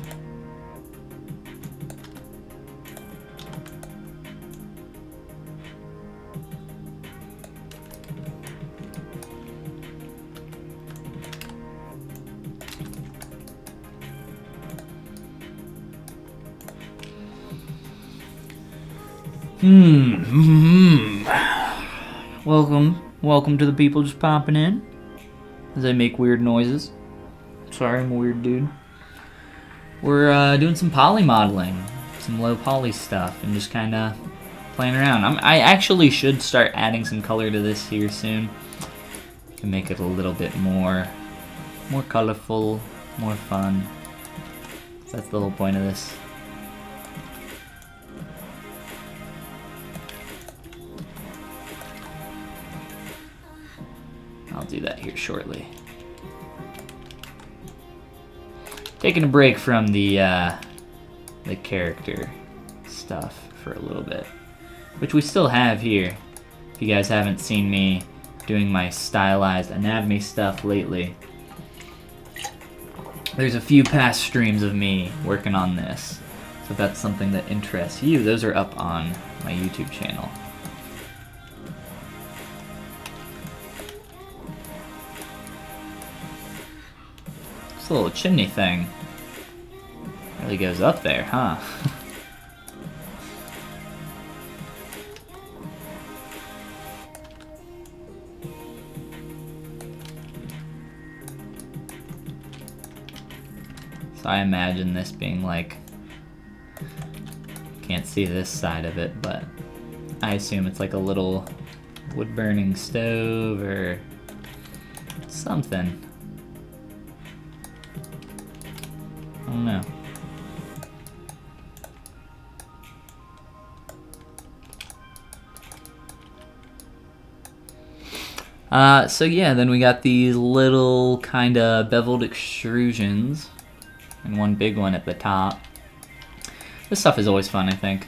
A: Welcome to the people just popping in as I make weird noises. Sorry, I'm a weird dude. We're doing some poly modeling, some low poly stuff, and just kind of playing around. I actually should start adding some color to this here soon to make it a little bit more colorful, more fun. So that's the whole point of this. I'll do that here shortly. Taking a break from the character stuff for a little bit, which we still have here. If you guys haven't seen me doing my stylized anatomy stuff lately, there's a few past streams of me working on this. So if that's something that interests you, those are up on my YouTube channel. This little chimney thing really goes up there, huh? So I imagine this being like, can't see this side of it, but I assume it's like a little wood burning stove or something. I don't know. So yeah, then we got these little kind of beveled extrusions and one big one at the top. This stuff is always fun, I think.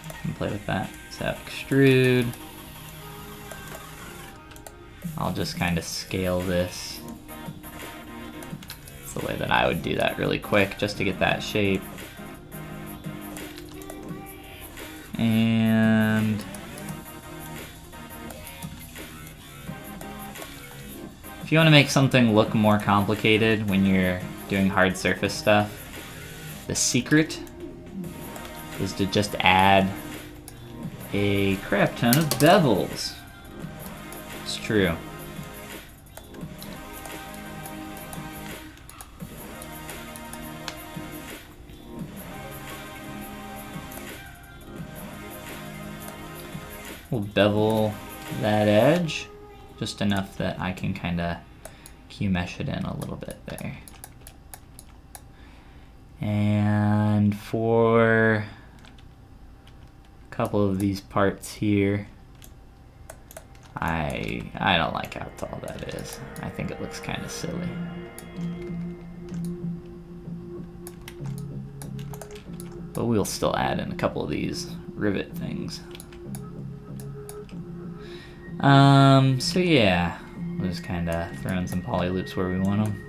A: You can play with that. So extrude. I'll just kind of scale this. the way that I would do that really quick, just to get that shape. And if you want to make something look more complicated when you're doing hard surface stuff, the secret is to just add a crap ton of bevels. It's true. We'll bevel that edge just enough that I can kind of Q-mesh it in a little bit there. And for a couple of these parts here, I don't like how tall that is. I think it looks kind of silly. But we'll still add in a couple of these rivet things. So yeah, we'll just kind of throw in some poly loops where we want them.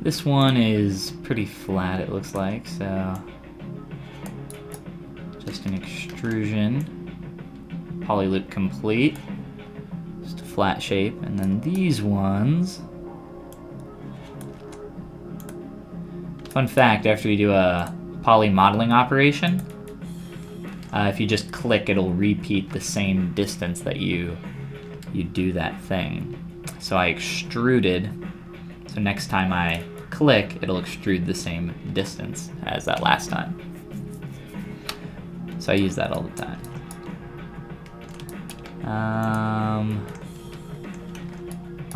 A: This one is pretty flat, it looks like, so just an extrusion, poly loop complete. Flat shape, and then these ones. Fun fact, after you do a poly modeling operation, if you just click, it'll repeat the same distance that you do that thing. So I extruded, so next time I click, it'll extrude the same distance as that last time. So I use that all the time.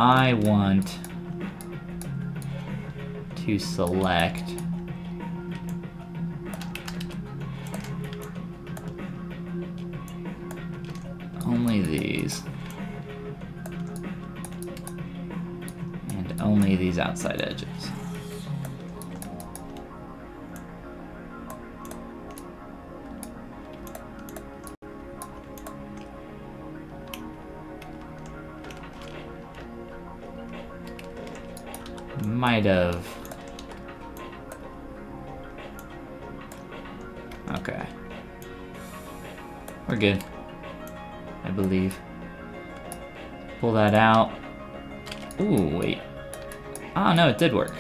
A: I want to select only these and only these outside edges. Might have. Okay. We're good, I believe. Pull that out. Ooh, wait. Oh, no, it did work.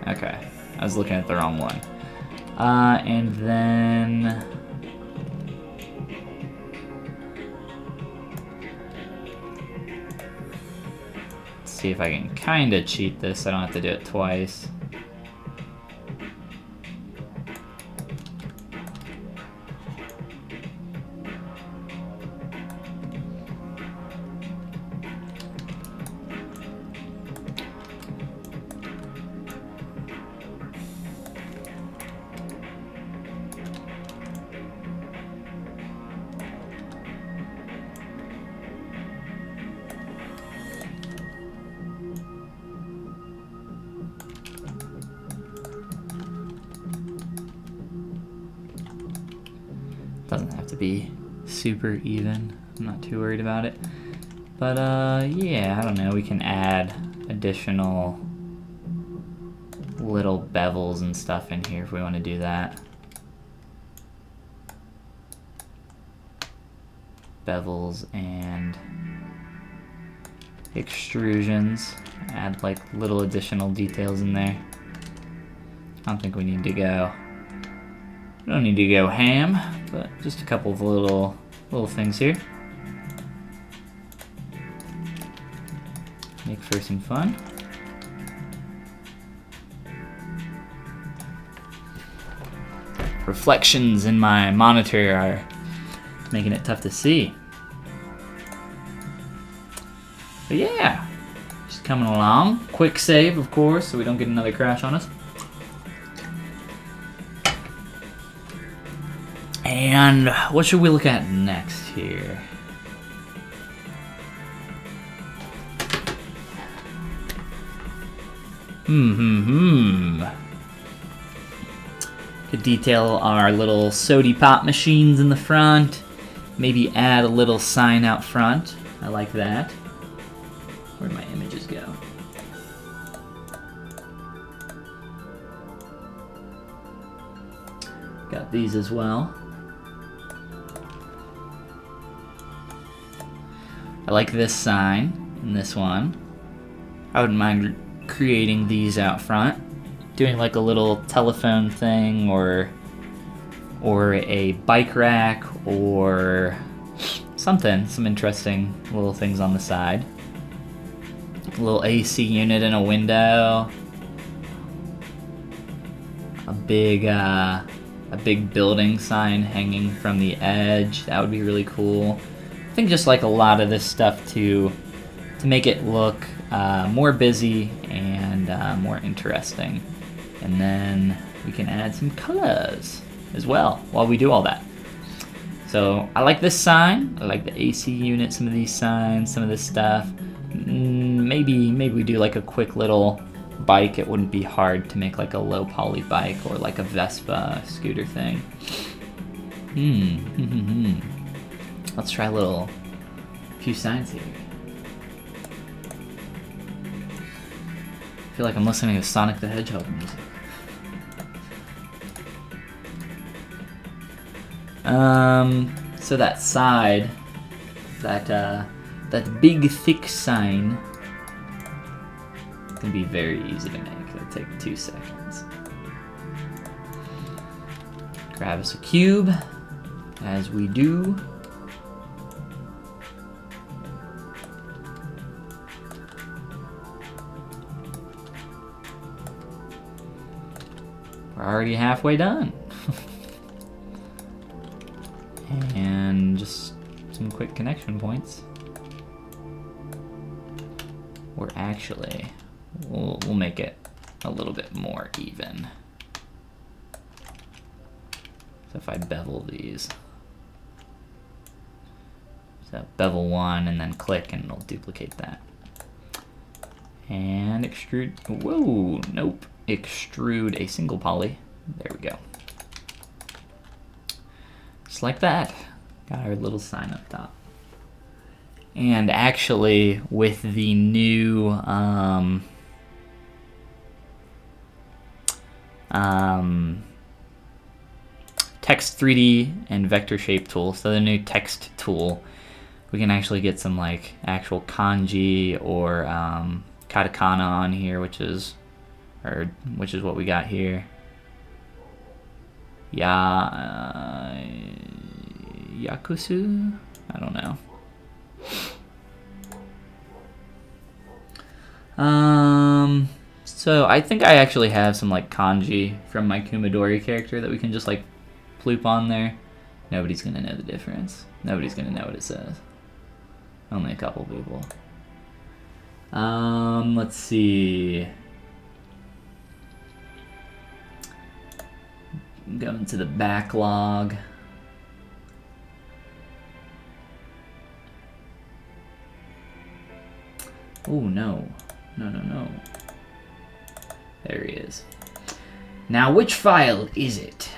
A: Okay. I was looking at the wrong one. And then... see if I can kind of cheat this. I don't have to do it twice. Doesn't have to be super even. I'm not too worried about it. But yeah, I don't know, we can add additional little bevels and stuff in here if we want to do that. Bevels and extrusions. Add like little additional details in there. I don't think we need to go. We don't need to go ham, but just a couple of little things here. Make for some fun. Reflections in my monitor are making it tough to see. But yeah, just coming along. Quick save, of course, so we don't get another crash on us. And what should we look at next here? Could detail our little sody pop machines in the front. Maybe add a little sign out front. I like that. Where'd my images go? Got these as well. I like this sign and this one. I wouldn't mind creating these out front. Doing like a little telephone thing or a bike rack or something. Some interesting little things on the side. A little AC unit in a window. A big building sign hanging from the edge. That would be really cool. I think just like a lot of this stuff to make it look more busy and more interesting. And then we can add some colors as well while we do all that. So I like this sign. I like the AC unit, some of these signs, some of this stuff. Maybe we do like a quick little bike. It wouldn't be hard to make like a low poly bike or like a Vespa scooter thing. Let's try a few signs here. I feel like I'm listening to Sonic the Hedgehog music. So that side, that big thick sign can be very easy to make. It'll take 2 seconds. Grab us a cube, as we do. We're already halfway done. And just some quick connection points. Or actually, we'll make it a little bit more even. So if I bevel these. So bevel one and then click and it'll duplicate that. And extrude, whoa, nope. Extrude a single poly. There we go. Just like that. Got our little sign up top. And actually, with the new text 3D and vector shape tool, so the new text tool, we can actually get some like actual kanji or katakana on here, which is what we got here. Yakusu? I don't know. So I think I actually have some like kanji from my Kumadori character that we can just like ploop on there. Nobody's gonna know the difference. Nobody's gonna know what it says. Only a couple people. Let's see. Going to the backlog. Oh no. No. There he is. Now which file is it?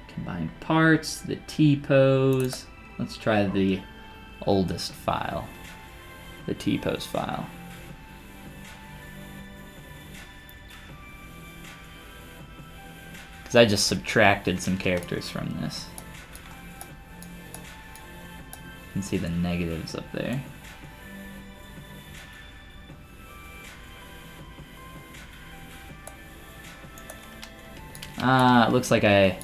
A: Combine parts, the T-pose. Let's try the oldest file. The T-pose file. Because I just subtracted some characters from this. You can see the negatives up there. It looks like I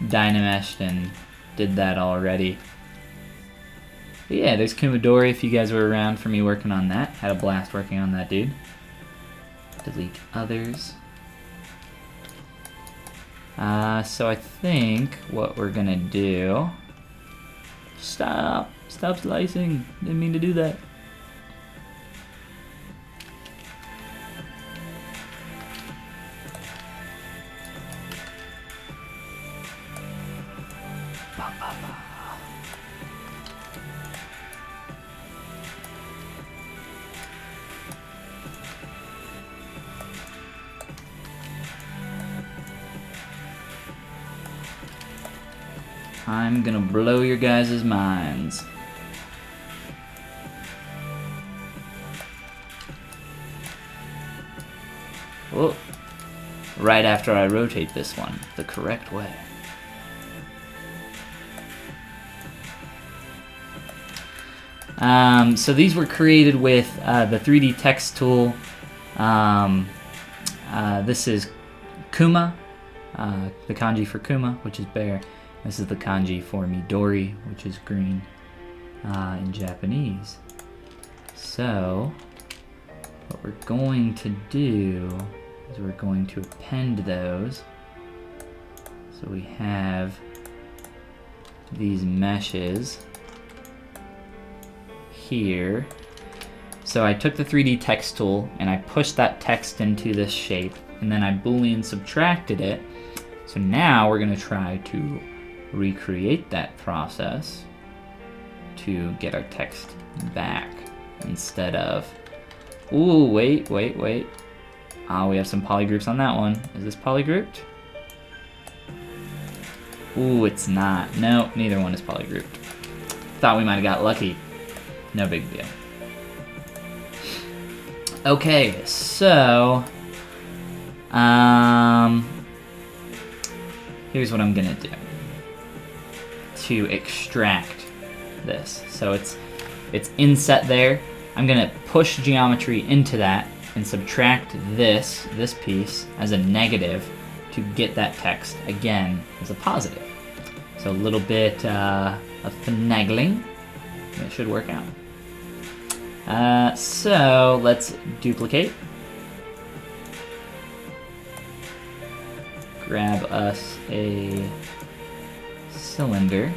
A: dynameshed and did that already. But yeah, there's Kumadori if you guys were around for me working on that. Had a blast working on that dude. Delete others. So I think what we're gonna do... Stop slicing. Didn't mean to do that. I'm gonna blow your guys' minds. Oh, right after I rotate this one the correct way. So these were created with the 3D text tool. This is Kuma, the kanji for Kuma, which is bear. This is the kanji for Midori, which is green in Japanese. So what we're going to do is we're going to append those. So we have these meshes here. So I took the 3D text tool and I pushed that text into this shape, and then I Boolean subtracted it. So now we're gonna try to recreate that process to get our text back instead of, ooh, wait. Ah, we have some polygroups on that one. Is this polygrouped? Ooh, it's not. No, neither one is polygrouped. Thought we might have got lucky. No big deal. Okay, so here's what I'm gonna do to extract this. So it's inset there. I'm gonna push geometry into that and subtract this piece as a negative to get that text again as a positive. So a little bit of finagling. It should work out. So let's duplicate. Grab us a cylinder.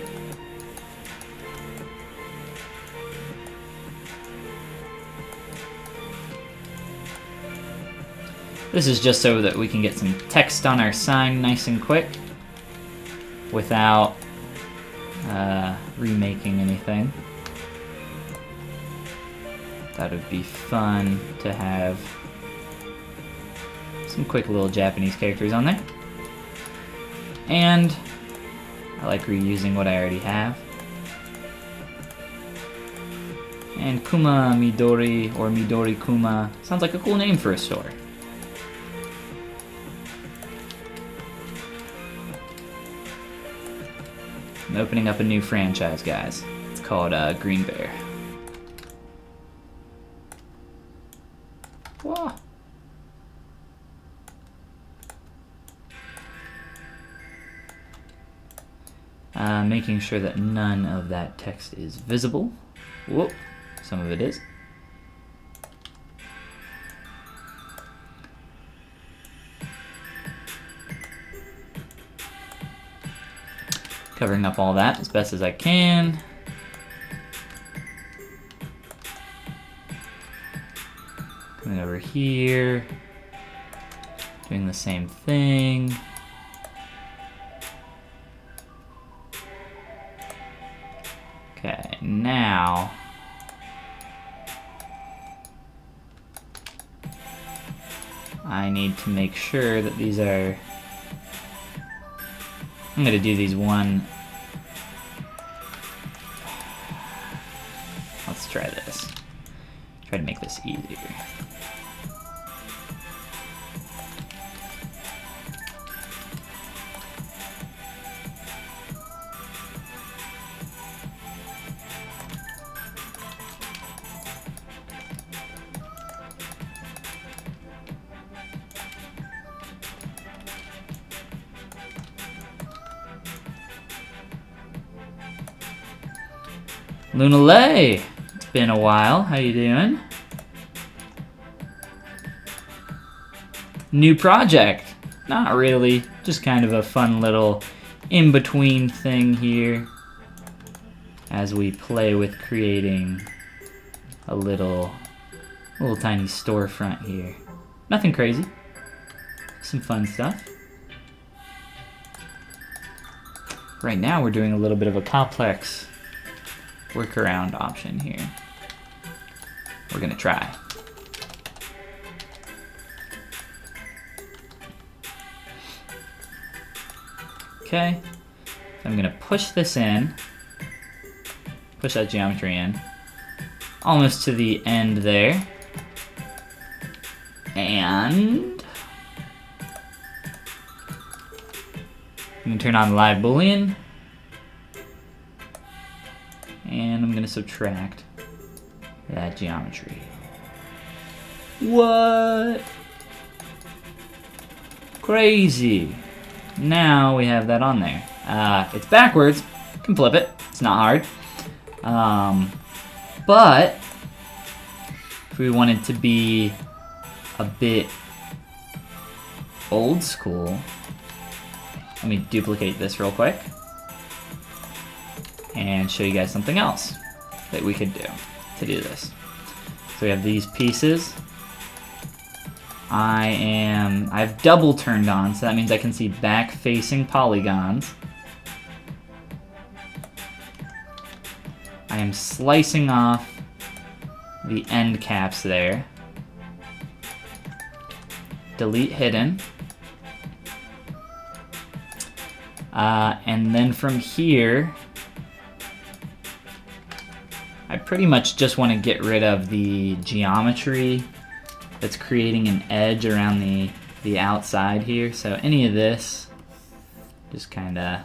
A: This is just so that we can get some text on our sign nice and quick without remaking anything. That would be fun to have some quick little Japanese characters on there. And I like reusing what I already have. And Kuma Midori, or Midori Kuma, sounds like a cool name for a store. I'm opening up a new franchise, guys. It's called Green Bear. Whoa. Making sure that none of that text is visible. Whoop, some of it is. Covering up all that as best as I can. Coming over here, doing the same thing. Okay, now I need to make sure that these are, I'm gonna do these one. Let's try this. Try to make this easier. Lunalay, it's been a while. How you doing? New project? Not really. Just kind of a fun little in-between thing here as we play with creating a little tiny storefront here. Nothing crazy. Some fun stuff. Right now we're doing a little bit of a complex workaround option here. We're gonna try. Okay, I'm gonna push this in, push that geometry in, almost to the end there. And I'm gonna turn on live boolean, and I'm gonna subtract that geometry. What? Crazy. Now we have that on there. It's backwards. Can flip it. It's not hard. But if we wanted to be a bit old school, let me duplicate this real quick and show you guys something else that we could do to do this. So we have these pieces. I've double turned on, so that means I can see back-facing polygons. I am slicing off the end caps there. Delete hidden. And then from here, I pretty much just want to get rid of the geometry that's creating an edge around the outside here. So any of this, just kind of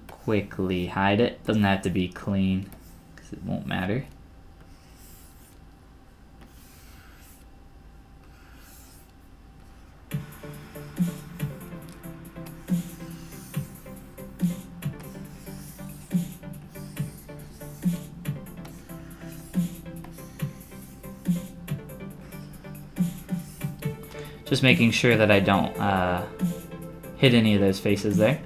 A: quickly hide it. Doesn't have to be clean, because it won't matter. Just making sure that I don't hit any of those faces there.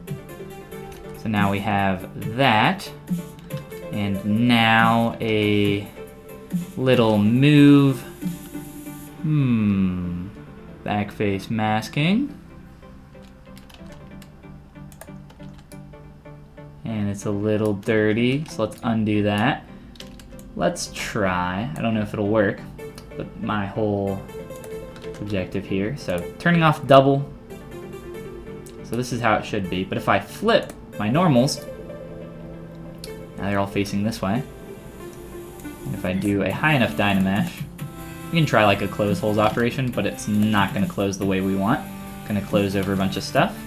A: So now we have that, and now a little move, back face masking, and it's a little dirty, so let's undo that. Let's try, I don't know if it'll work, but my whole objective here. So turning off double. So this is how it should be. But if I flip my normals, now they're all facing this way. And if I do a high enough Dynamesh, you can try like a close holes operation, but it's not going to close the way we want. It's going to close over a bunch of stuff.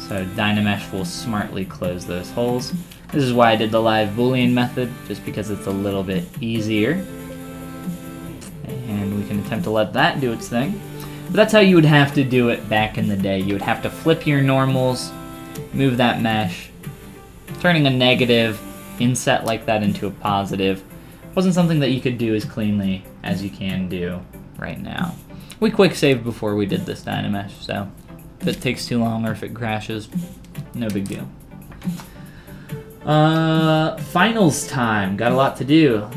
A: So Dynamesh will smartly close those holes. This is why I did the live boolean method, just because it's a little bit easier. And we can attempt to let that do its thing. But that's how you would have to do it back in the day. You would have to flip your normals, move that mesh. Turning a negative inset like that into a positive wasn't something that you could do as cleanly as you can do right now. We quick saved before we did this Dynamesh, so if it takes too long or if it crashes, no big deal. Finals time. Got a lot to do.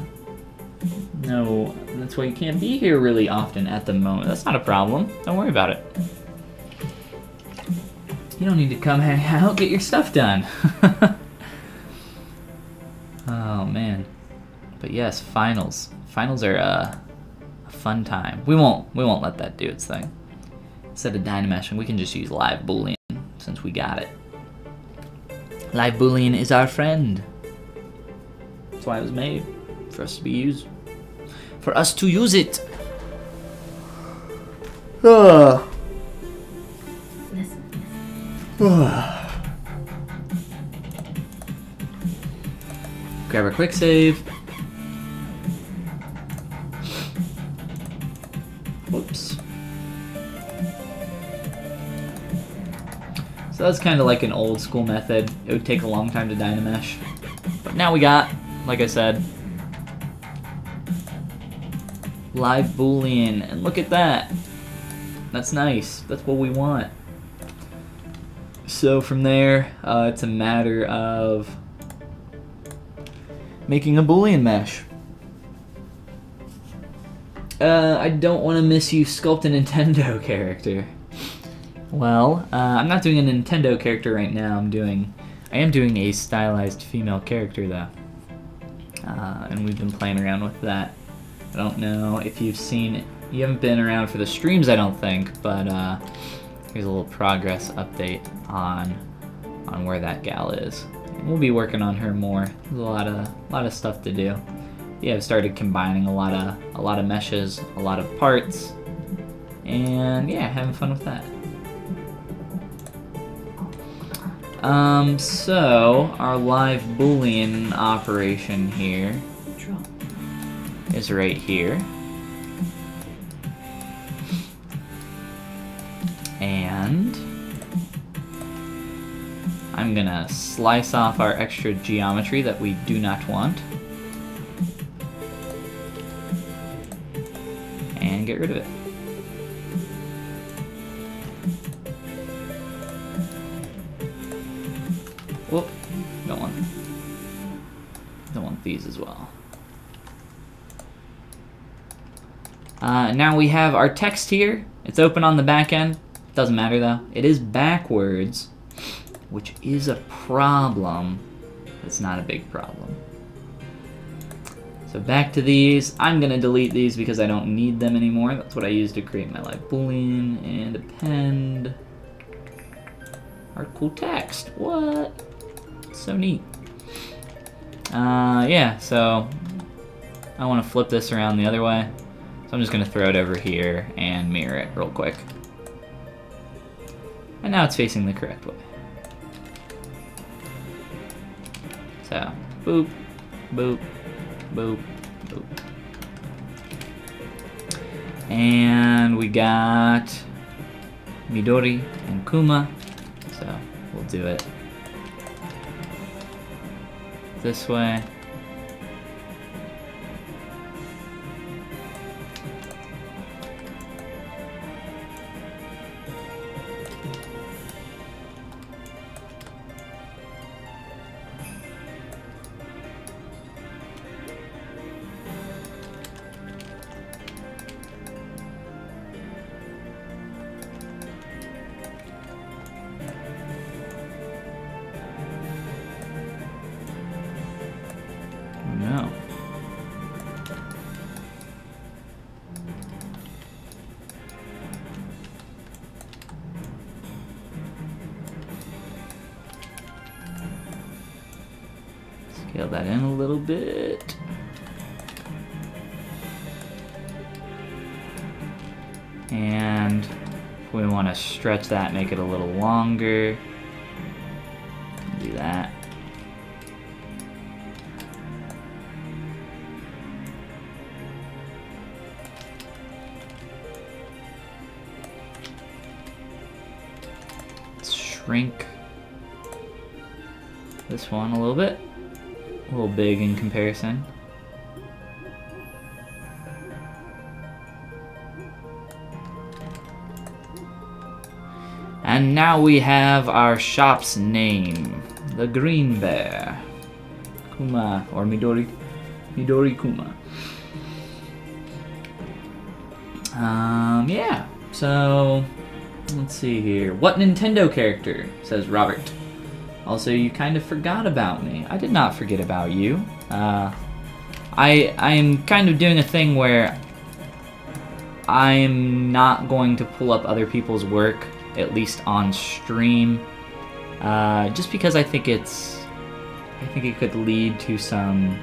A: No, that's why you can't be here really often at the moment. That's not a problem. Don't worry about it. You don't need to come hang out. Get your stuff done. Oh, man. But yes, finals. Finals are a fun time. We won't let that do its thing. Instead of Dynameshing, we can just use live boolean since we got it. Live boolean is our friend. That's why it was made. For us to be used. For us to use it. Grab our quick save. Whoops. So that's kind of like an old school method. It would take a long time to Dynamesh. But now we got, like I said, live boolean, and look at that. That's nice. That's what we want. So from there, it's a matter of making a boolean mesh. I don't want to miss you sculpt a Nintendo character. Well, I'm not doing a Nintendo character right now. I am doing a stylized female character though, and we've been playing around with that. I don't know if you've seen it. You haven't been around for the streams, I don't think, but here's a little progress update on on where that gal is. And we'll be working on her more. There's a lot of stuff to do. Yeah, I've started combining a lot of meshes, a lot of parts, and yeah, having fun with that. So our live Boolean operation here is right here. And I'm gonna slice off our extra geometry that we do not want. And get rid of it. Whoop, don't want these as well. Now we have our text here. It's open on the back end. Doesn't matter though. It is backwards, which is a problem. It's not a big problem. So back to these. I'm gonna delete these because I don't need them anymore. That's what I use to create my live Boolean and append our cool text. What? So neat. Yeah, so I want to flip this around the other way. So I'm just going to throw it over here and mirror it real quick. And now it's facing the correct way. So, boop, boop, boop, boop. And we got Midori and Kuma. So we'll do it this way. No. Scale that in a little bit. And if we want to stretch that, make it a little longer, do that. Shrink this one a little bit. A little big in comparison. And now we have our shop's name, the Green Bear. Kuma, or Midori Kuma. Yeah, so let's see here. What Nintendo character? Says Robert. Also, you kind of forgot about me. I did not forget about you. I'm kind of doing a thing where I'm not going to pull up other people's work, at least on stream, just because I think it could lead to some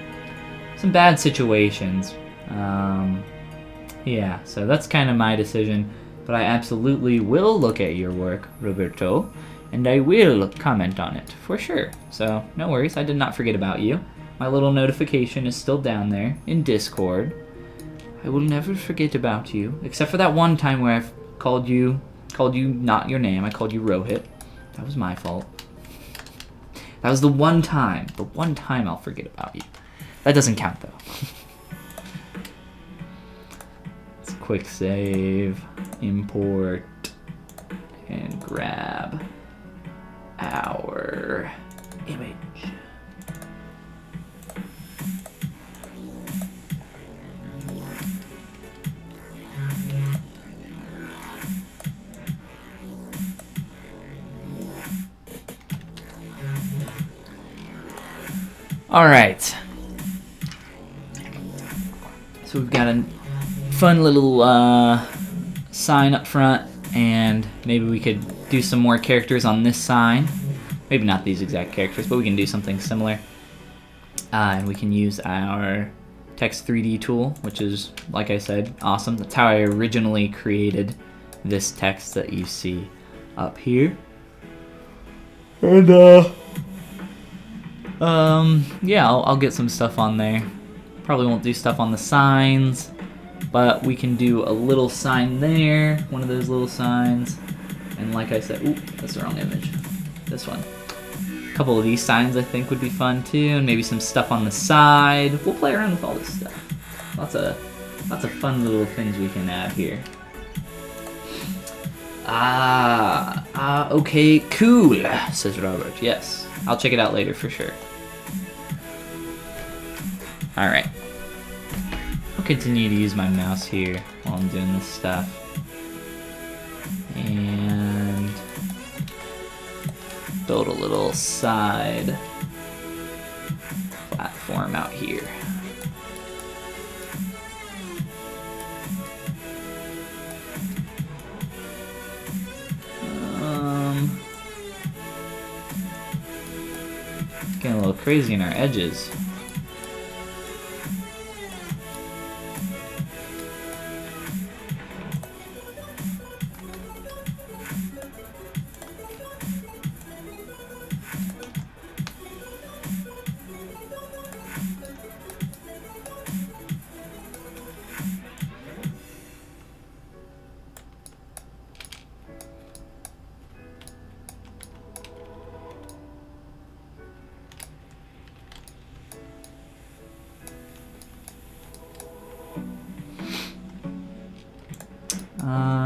A: bad situations. Yeah, so that's kind of my decision. But I absolutely will look at your work, Roberto, and I will comment on it, for sure. So, no worries, I did not forget about you. My little notification is still down there in Discord. I will never forget about you, except for that one time where I've called you not your name, I called you Rohit. That was my fault. That was the one time I'll forget about you. That doesn't count, though. Let's quick save. Import and grab our image. All right. So we've got a fun little sign up front, and maybe we could do some more characters on this sign. Maybe not these exact characters, but we can do something similar. And we can use our text 3D tool, which is, like I said, awesome. That's how I originally created this text that you see up here. And yeah, I'll get some stuff on there. Probably won't do stuff on the signs, but we can do a little sign there, one of those little signs. And like I said, ooh, that's the wrong image. This one. A couple of these signs I think would be fun too, and maybe some stuff on the side. We'll play around with all this stuff. Lots of fun little things we can add here. Okay, cool, says Robert. Yes, I'll check it out later for sure. Alright. I'll continue to use my mouse here while I'm doing this stuff. And build a little side platform out here. Getting a little crazy in our edges.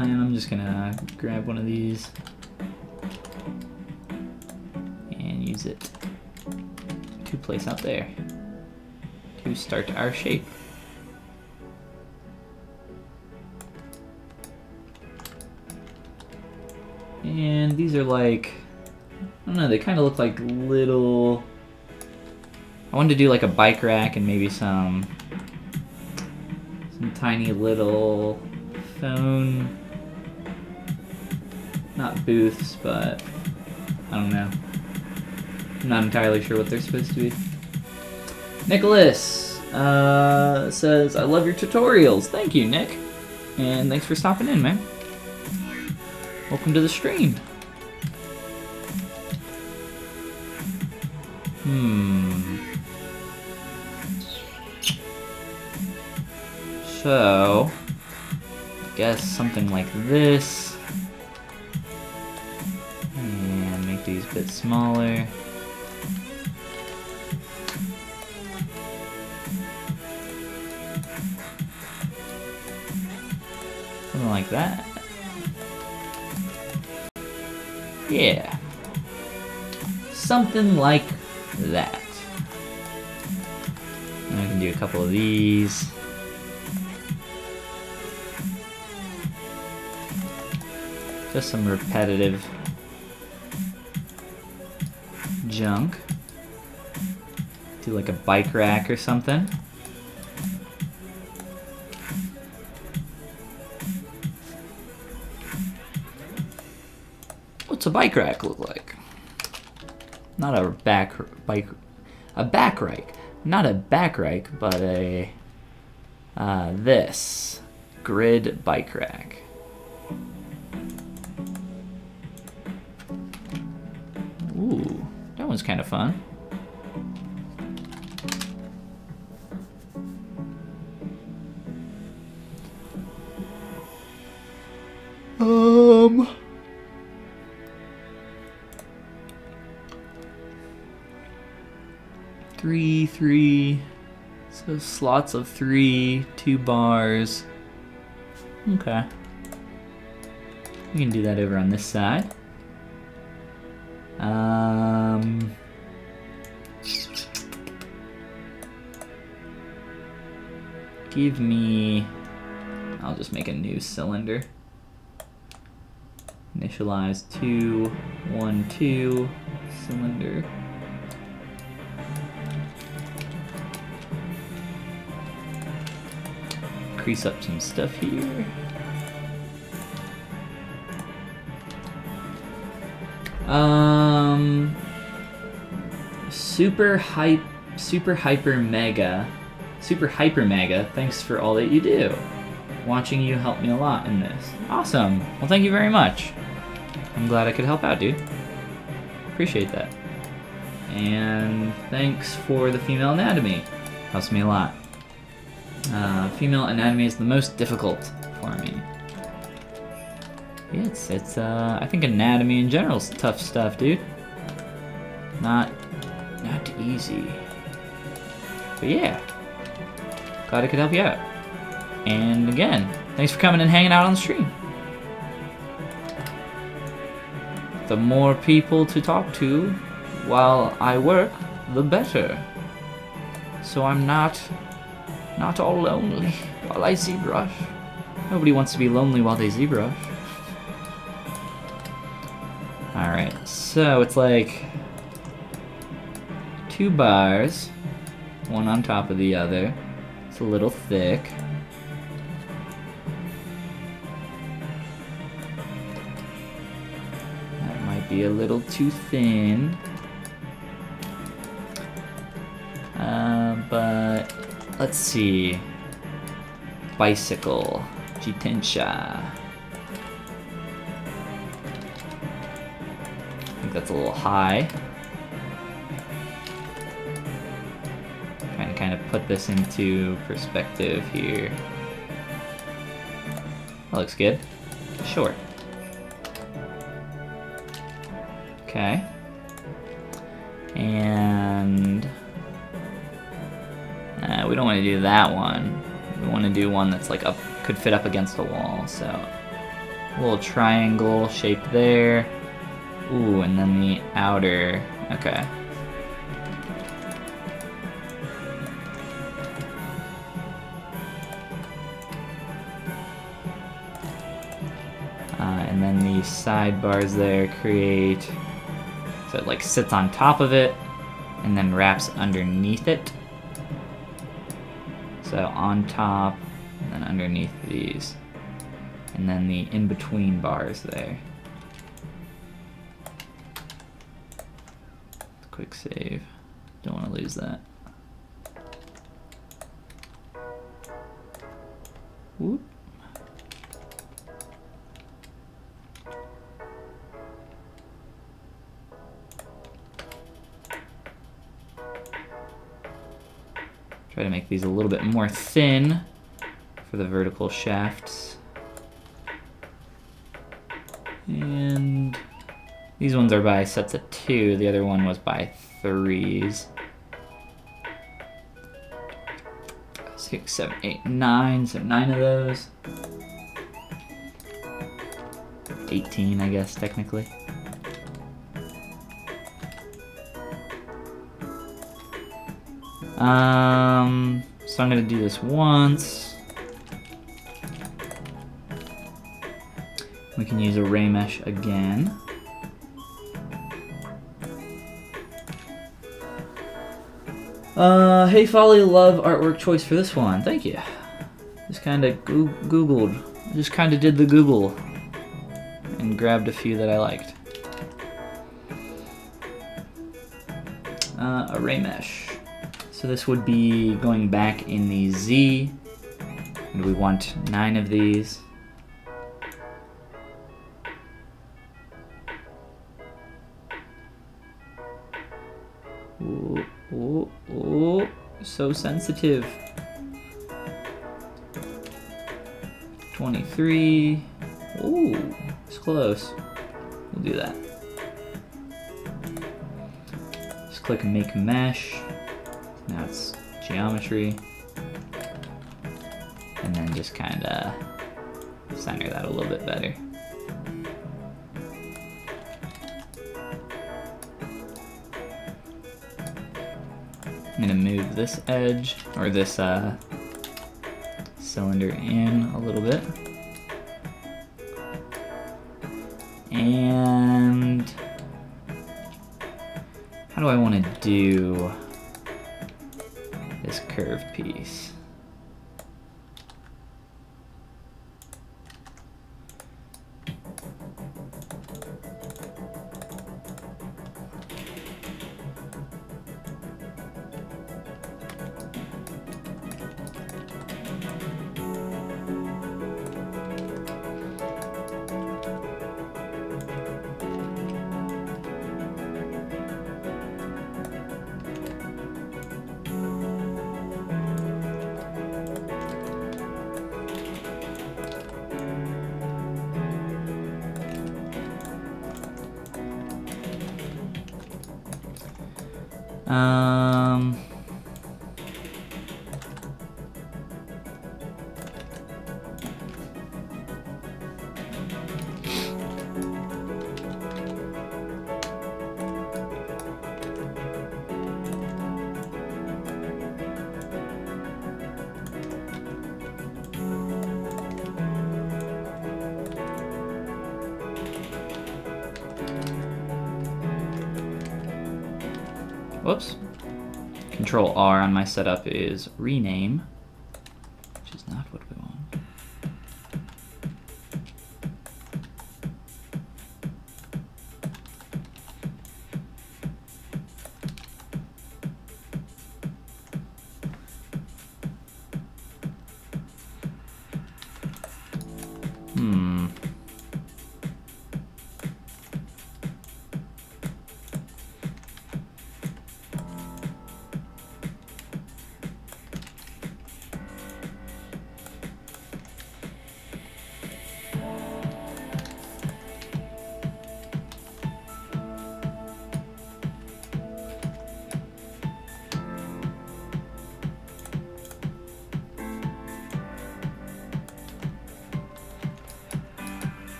A: And I'm just gonna grab one of these and use it to place out there to start our shape. And these are like, I don't know, they kind of look like little, I wanted to do like a bike rack and maybe some tiny little phone, not booths, but I don't know. I'm not entirely sure what they're supposed to be. Nicholas says, I love your tutorials. Thank you, Nick. And thanks for stopping in, man. Welcome to the stream. So, I guess something like this. And make these a bit smaller. Something like that. Yeah. Something like that. And I can do a couple of these. Just some repetitive junk. Do like a bike rack or something. What's a bike rack look like? Not a back rack. Not a back rack, but a this grid bike rack. Ooh, that one's kind of fun. Three, so slots of 3, 2 bars. Okay. We can do that over on this side. Give me, I'll just make a new cylinder. Initialize 2, 1, 2, cylinder. Crease up some stuff here. Super hyper mega, thanks for all that you do. Watching you helped me a lot in this. Awesome. Well, thank you very much. I'm glad I could help out, dude. Appreciate that. And thanks for the female anatomy. Helps me a lot. Female anatomy is the most difficult for me. Yeah, it's I think anatomy in general is tough stuff, dude. Not easy. But yeah, glad I could help you out. And again, thanks for coming and hanging out on the stream. The more people to talk to while I work, the better. So I'm not all lonely while I ZBrush. Nobody wants to be lonely while they ZBrush. Alright, so it's like 2 bars, one on top of the other. It's a little thick. That might be a little too thin. But let's see. Bicycle, jitensha. I think that's a little high. Trying to kind of put this into perspective here. That looks good. Short. Okay. And we don't want to do that one. We want to do one that's like could fit up against a wall. So a little triangle shape there. Ooh, and then the outer. Okay. And then the sidebars there create, so it like sits on top of it and then wraps underneath it. So on top and then underneath these. And then the in-between bars there. Quick save. Don't want to lose that. Whoop. Try to make these a little bit more thin for the vertical shafts. And these ones are by sets of 2, the other one was by 3s. 6, 7, 8, 9, so 9 of those. 18, I guess, technically. So I'm gonna do this once. We can use a ray mesh again. Hey Folly, love artwork choice for this one. Thank you. Just kind of Googled. Just kind of did the Google and grabbed a few that I liked. A ray mesh. So this would be going back in the Z, and we want 9 of these. Ooh, ooh, ooh, so sensitive. 23, ooh, it's close. We'll do that. Just click Make Mesh. Now it's geometry, and then just kind of center that a little bit better. I'm gonna move this edge, or this cylinder in a little bit. And how do I want to do this curve piece? Whoops. Control R on my setup is rename, which is not what we want.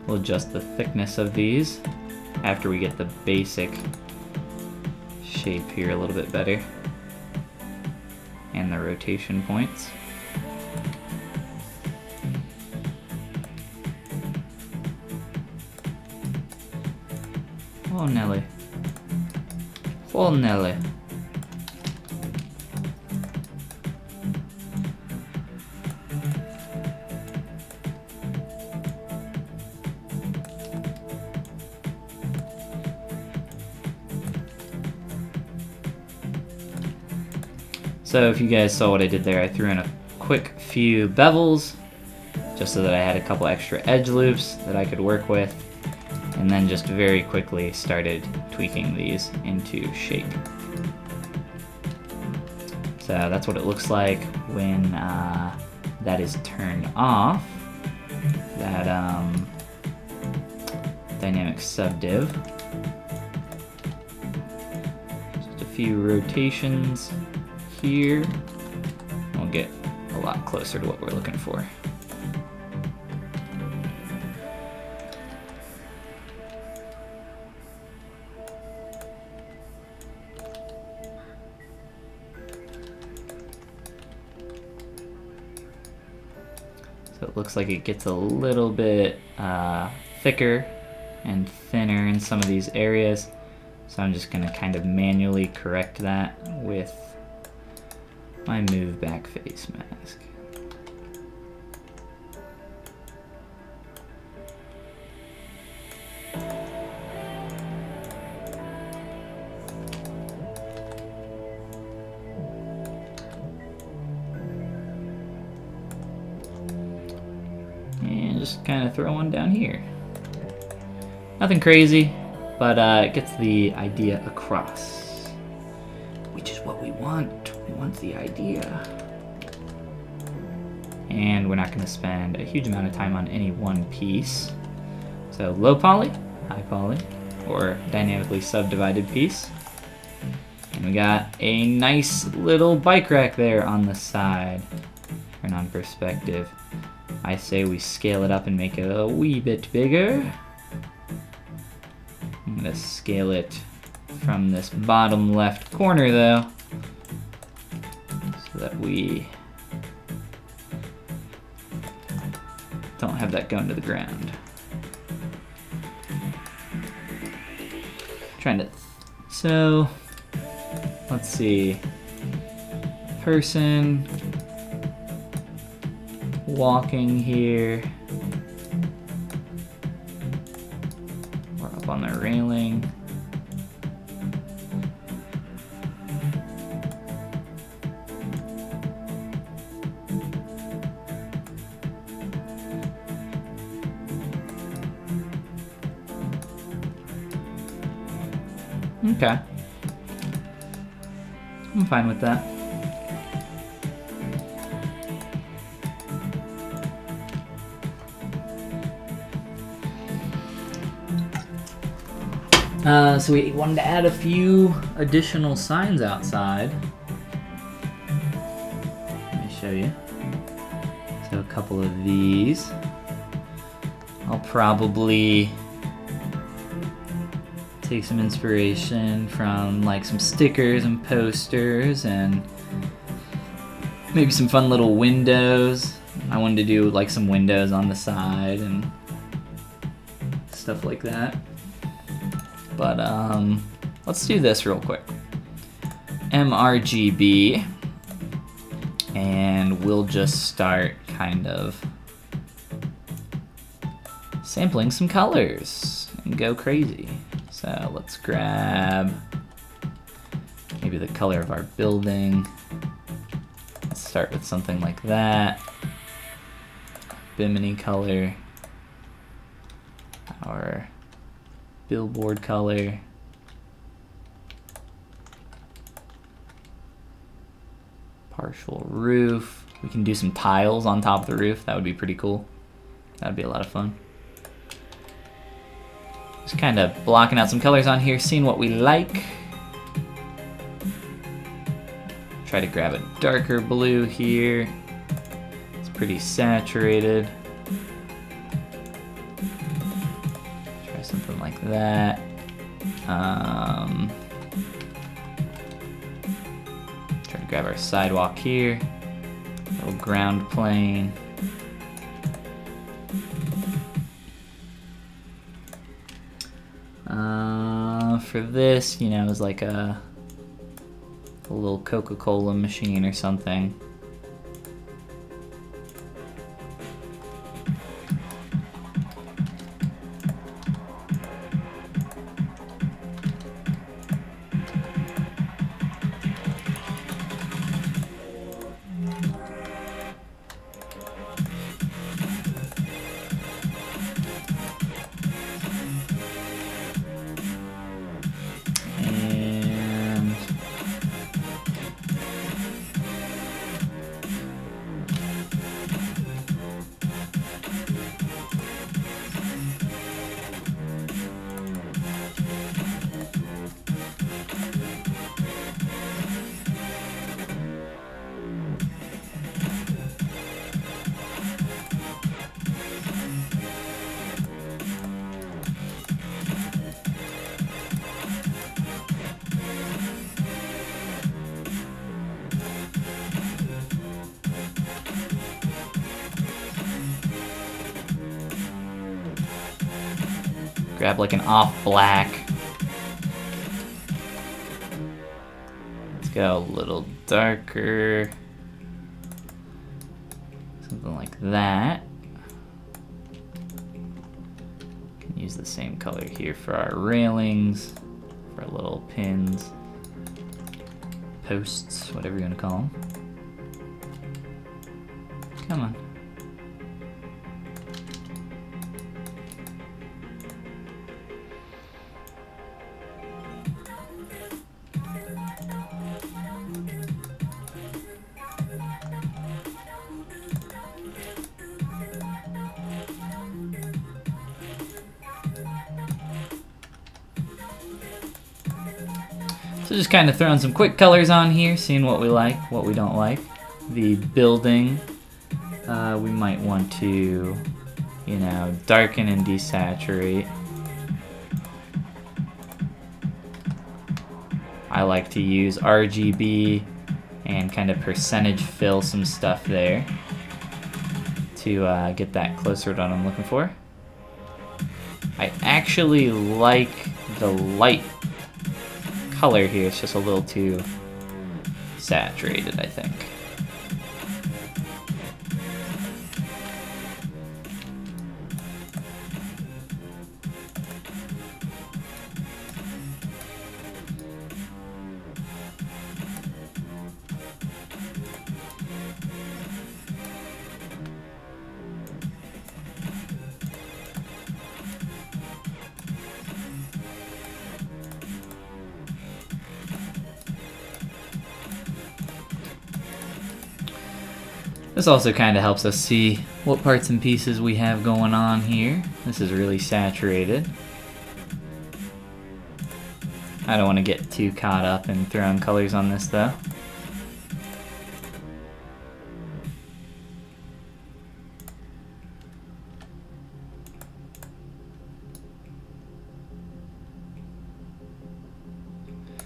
A: We'll adjust the thickness of these after we get the basic shape here a little bit better, and the rotation points. Oh Nelly. Oh Nelly. So if you guys saw what I did there, I threw in a quick few bevels just so that I had a couple extra edge loops that I could work with, and then just very quickly started tweaking these into shape. So that's what it looks like when that is turned off, that dynamic subdiv. Just a few rotations here. We'll get a lot closer to what we're looking for. So it looks like it gets a little bit thicker and thinner in some of these areas. So I'm just gonna kind of manually correct that with my move back face mask. And just kind of throw one down here. Nothing crazy, but it gets the idea across, which is what we want. We want the idea. And we're not going to spend a huge amount of time on any one piece. So low poly, high poly, or dynamically subdivided piece. And we got a nice little bike rack there on the side. Turn on perspective. I say we scale it up and make it a wee bit bigger. I'm going to scale it from this bottom left corner though, so that we don't have that going to the ground. So let's see, person walking here, or up on the railing. Okay, I'm fine with that. So we wanted to add a few additional signs outside. Let me show you. So a couple of these. I'll probably take some inspiration from like some stickers and posters and maybe some fun little windows. I wanted to do like some windows on the side and stuff like that. But let's do this real quick. MRGB, and we'll just start kind of sampling some colors and go crazy. So let's grab maybe the color of our building. Let's start with something like that. Bimini color. Our billboard color. Partial roof. We can do some tiles on top of the roof. That would be pretty cool. That would be a lot of fun. Just kind of blocking out some colors on here, seeing what we like. Try to grab a darker blue here. It's pretty saturated. Try something like that. Try to grab our sidewalk here. Little ground plane. For this, you know, is like a little Coca-Cola machine or something. Grab like an off black. Let's go a little darker. Something like that. Can use the same color here for our railings, for our little pins, posts, whatever you want to call them. Come on. So just kind of throwing some quick colors on here, seeing what we like, what we don't like. The building, we might want to, you know, darken and desaturate. I like to use RGB and kind of percentage fill some stuff there to get that closer to what I'm looking for. I actually like the light color here. It's just a little too saturated, I think. This also kind of helps us see what parts and pieces we have going on here. This is really saturated. I don't want to get too caught up in throwing colors on this though.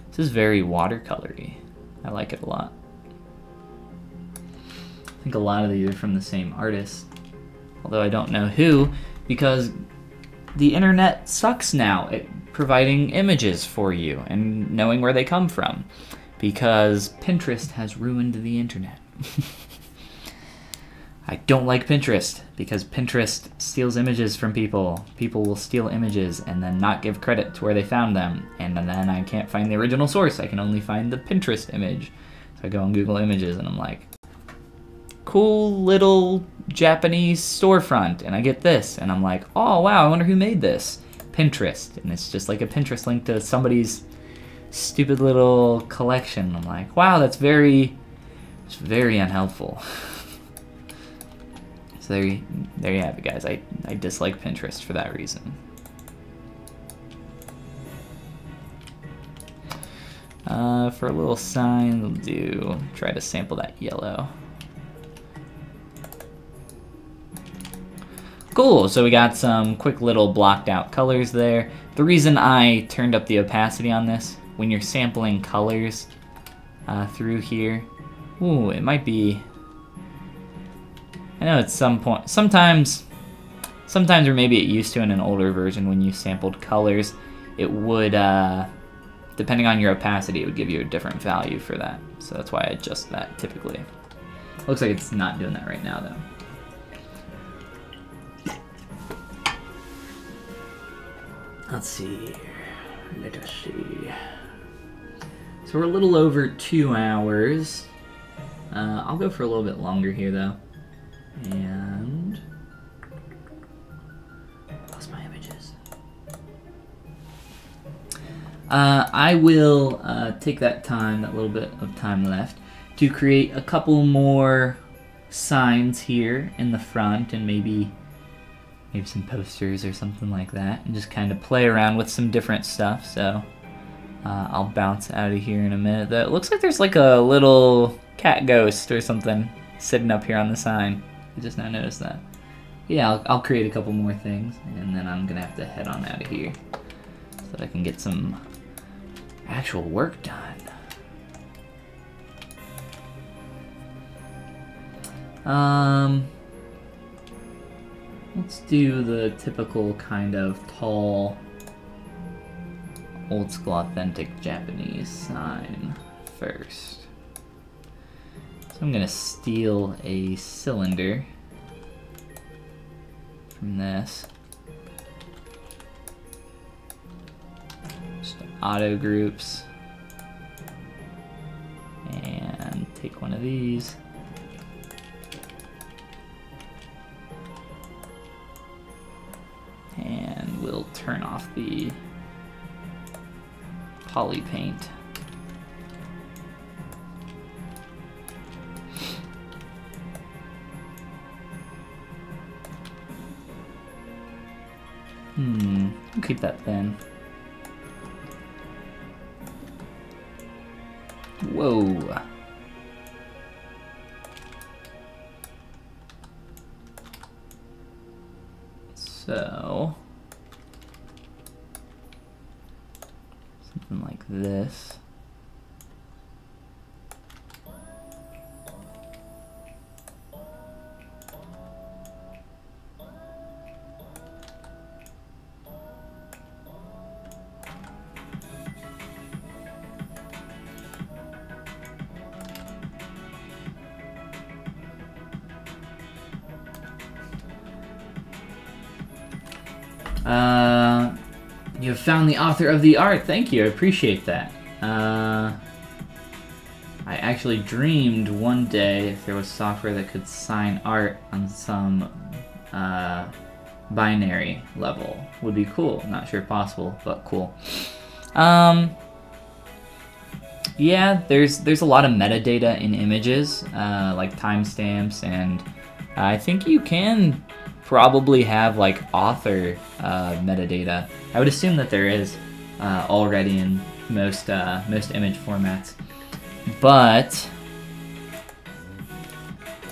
A: This is very watercolory. I like it a lot. I think a lot of these are from the same artist, although I don't know who, because the internet sucks now at providing images for you and knowing where they come from, because Pinterest has ruined the internet. I don't like Pinterest because Pinterest steals images from people. People will steal images and then not give credit to where they found them, and then I can't find the original source. I can only find the Pinterest image. So I go on Google Images and I'm like, cool little Japanese storefront, and I get this and I'm like, oh wow, I wonder who made this. Pinterest. And it's just like a Pinterest link to somebody's stupid little collection. I'm like, wow, it's very unhelpful. So there you have it, guys. I dislike Pinterest for that reason. For a little sign, we'll try to sample that yellow. Cool, so we got some quick little blocked out colors there. The reason I turned up the opacity on this, when you're sampling colors through here, ooh, it might be, I know at some point, sometimes or maybe it used to in an older version when you sampled colors, it would, depending on your opacity, it would give you a different value for that. So that's why I adjust that typically. Looks like it's not doing that right now though. Let's see here. Let us see. So we're a little over 2 hours. I'll go for a little bit longer here though. And lost my images. I will take that time, that little bit of time left, to create a couple more signs here in the front and maybe some posters or something like that, and just kind of play around with some different stuff. So I'll bounce out of here in a minute. Though it looks like there's like a little cat ghost or something sitting up here on the sign. I just now noticed that. Yeah, I'll create a couple more things, and then I'm gonna have to head on out of here so that I can get some actual work done. Let's do the typical kind of tall, old school authentic Japanese sign first. So I'm gonna steal a cylinder from this. Just auto groups. And take one of these. And we'll turn off the poly paint. I'll keep that thin. Whoa. So, something like this. You have found the author of the art. Thank you, I appreciate that. I actually dreamed one day if there was software that could sign art on some binary level. Would be cool. Not sure if possible, but cool. Yeah, there's a lot of metadata in images, like timestamps, and I think you can probably have like author metadata. I would assume that there is already in most image formats. But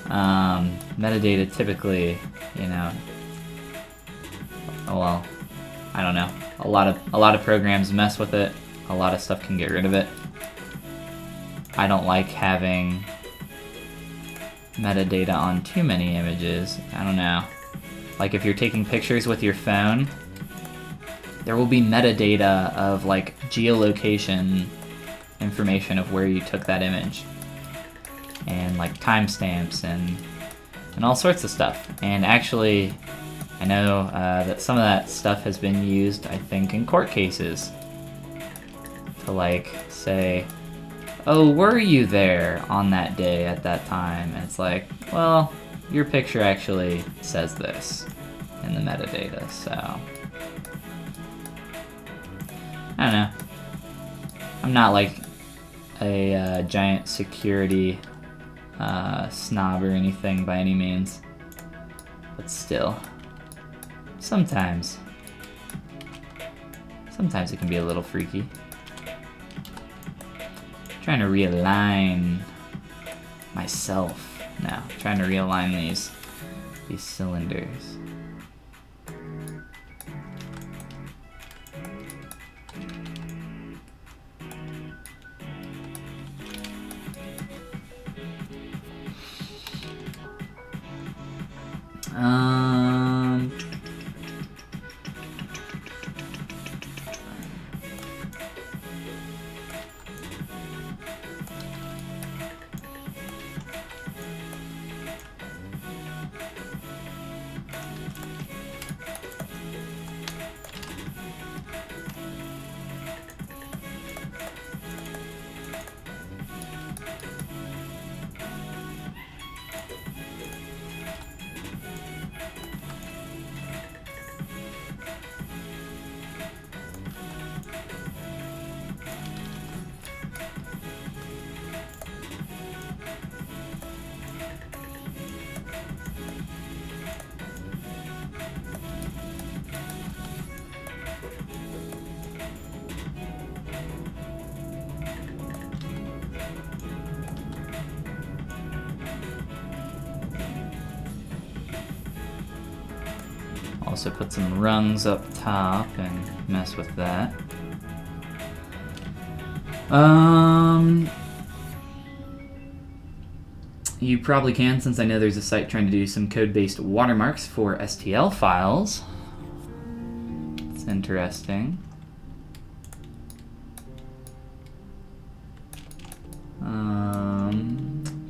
A: metadata typically, you know, oh well, I don't know. A lot of programs mess with it. A lot of stuff can get rid of it. I don't like having metadata on too many images. I don't know. Like if you're taking pictures with your phone, there will be metadata of like geolocation information of where you took that image, and like timestamps and all sorts of stuff. And actually, I know that some of that stuff has been used, I think, in court cases to like say, oh, were you there on that day at that time? And it's like, well, your picture actually says this in the metadata, so I don't know. I'm not like a giant security snob or anything by any means, but still, sometimes it can be a little freaky. Trying to realign myself now. Trying to realign these cylinders. Also put some rungs up top and mess with that. You probably can, since I know there's a site trying to do some code-based watermarks for STL files. It's interesting.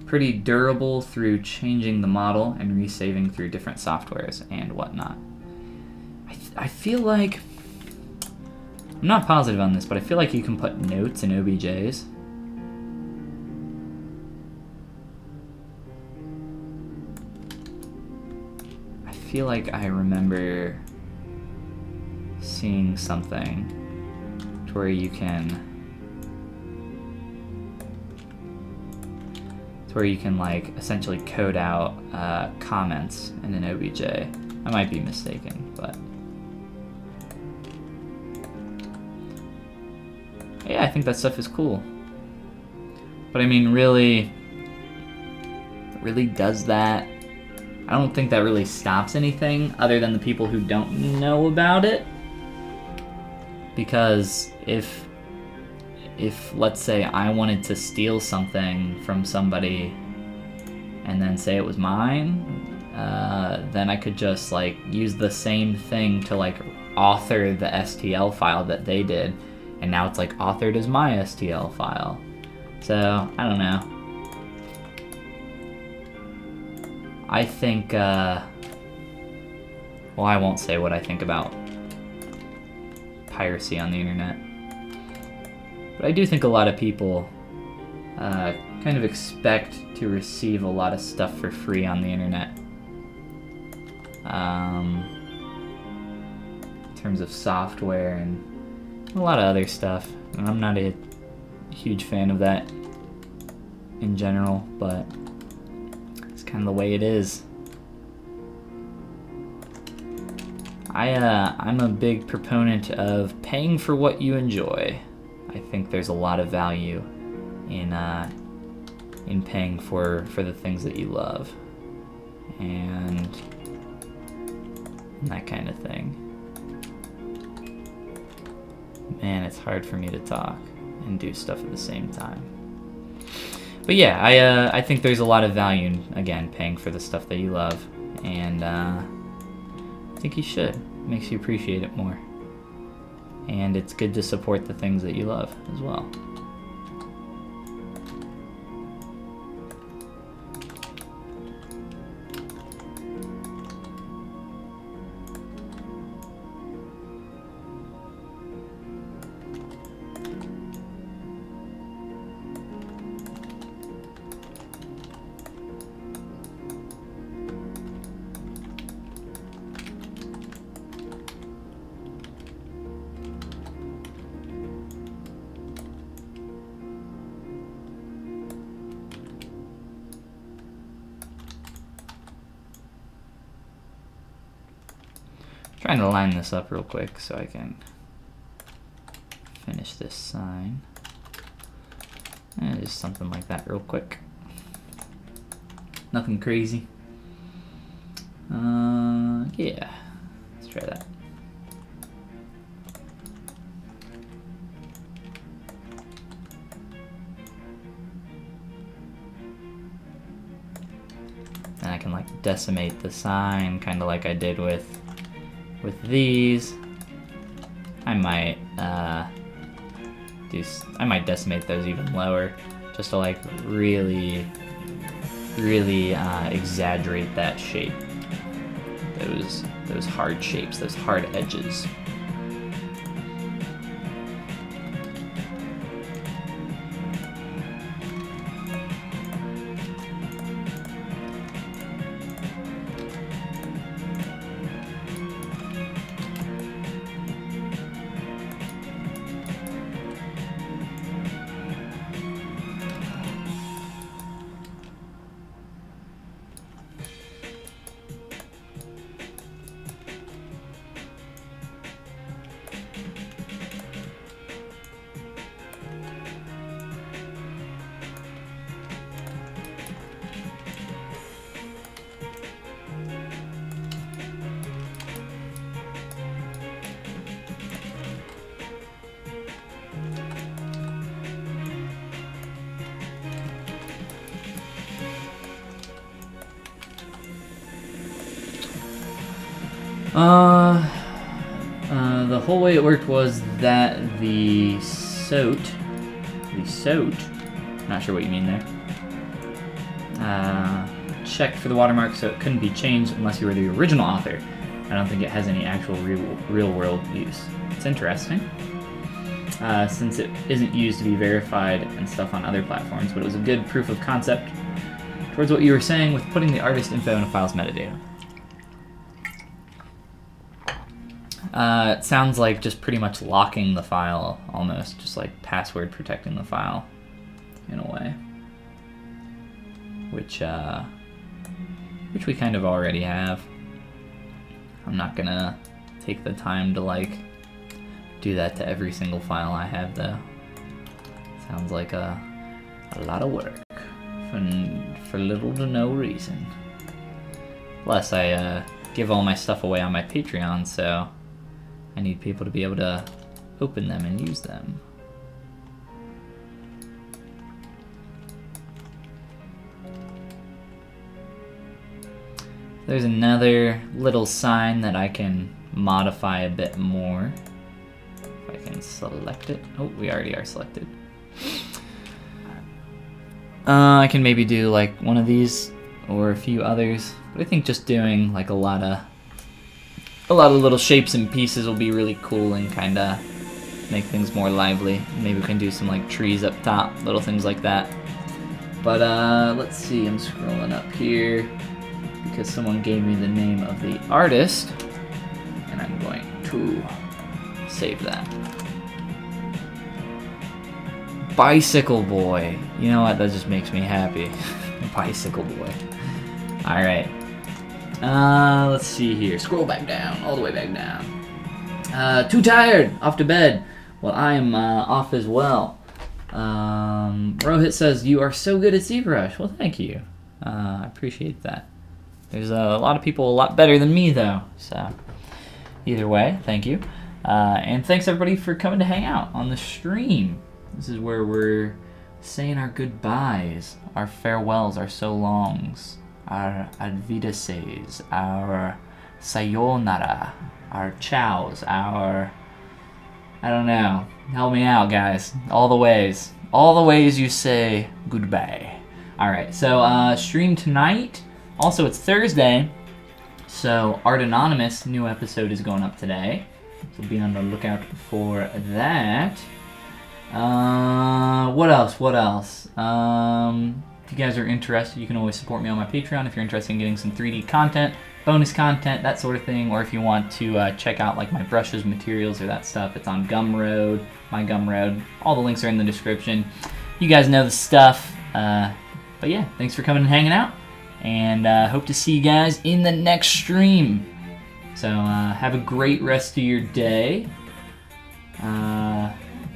A: Pretty durable through changing the model and resaving through different softwares and whatnot. I feel like, I'm not positive on this, but I feel like you can put notes in OBJs. I feel like I remember seeing something to where you can like essentially code out comments in an OBJ. I might be mistaken, but yeah, I think that stuff is cool. But I mean, really does that? I don't think that really stops anything other than the people who don't know about it. Because if let's say I wanted to steal something from somebody and then say it was mine, then I could just like use the same thing to like author the STL file that they did, and now it's like authored as my STL file. So I don't know. I think, well, I won't say what I think about piracy on the internet. But I do think a lot of people kind of expect to receive a lot of stuff for free on the internet. In terms of software and a lot of other stuff. And I'm not a huge fan of that in general, but it's kind of the way it is. I'm a big proponent of paying for what you enjoy.
B: I think there's a lot of value in paying for the things that you love and that kind of thing. Man, it's hard for me to talk and do stuff at the same time. But yeah, I think there's a lot of value in, again, paying for the stuff that you love, and I think you should. It makes you appreciate it more. And it's good to support the things that you love as well. Trying to line this up real quick so I can finish this sign. And just something like that real quick. Nothing crazy. Yeah, let's try that. And I can like decimate the sign, kind of like I did with these. I might I might decimate those even lower, just to like really exaggerate that shape. Those hard shapes, those hard edges. The whole way it worked was that the soat, not sure what you mean there, checked for the watermark so it couldn't be changed unless you were the original author. I don't think it has any actual real world use. It's interesting, since it isn't used to be verified and stuff on other platforms, but it was a good proof of concept towards what you were saying with putting the artist info in a file's metadata. It sounds like just pretty much locking the file, almost, just like password protecting the file, in a way. Which we kind of already have. I'm not gonna take the time to, like, do that to every single file I have, though. Sounds like a lot of work for little to no reason. Plus, I give all my stuff away on my Patreon, so I need people to be able to open them and use them. There's another little sign that I can modify a bit more. If I can select it. Oh, we already are selected. I can maybe do like one of these or a few others, but I think just doing like a lot of little shapes and pieces will be really cool and kind of make things more lively. Maybe we can do some like trees up top, little things like that. But let's see, I'm scrolling up here because someone gave me the name of the artist, and I'm going to save that. Bicycle Boy. You know what? That just makes me happy. Bicycle Boy. Alright. Let's see here. Scroll back down. All the way back down. Too tired. Off to bed.
A: Well, I am off as well. Rohit says, you are so good at ZBrush. Well, thank you. I appreciate that. There's a lot of people a lot better than me, though. So, either way, thank you. And thanks, everybody, for coming to hang out on the stream. This is where we're saying our goodbyes, our farewells, our so longs, our advidases, our sayonara, our chows, our... I don't know. Help me out, guys. All the ways you say goodbye. Alright, so stream tonight. Also, it's Thursday, so Art Anonymous, new episode is going up today. So be on the lookout for that. What else? If you guys are interested, you can always support me on my Patreon if you're interested in getting some 3D content, bonus content, that sort of thing, or if you want to check out like my brushes, materials, or that stuff, it's on Gumroad, my Gumroad. All the links are in the description. You guys know the stuff. But yeah, thanks for coming and hanging out, and hope to see you guys in the next stream. So have a great rest of your day.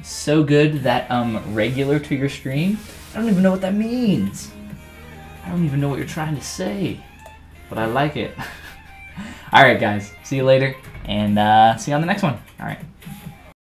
A: So good that regular to your stream. I don't even know what that means. I don't even know what you're trying to say, but I like it. Alright guys, see you later, and see you on the next one. Alright.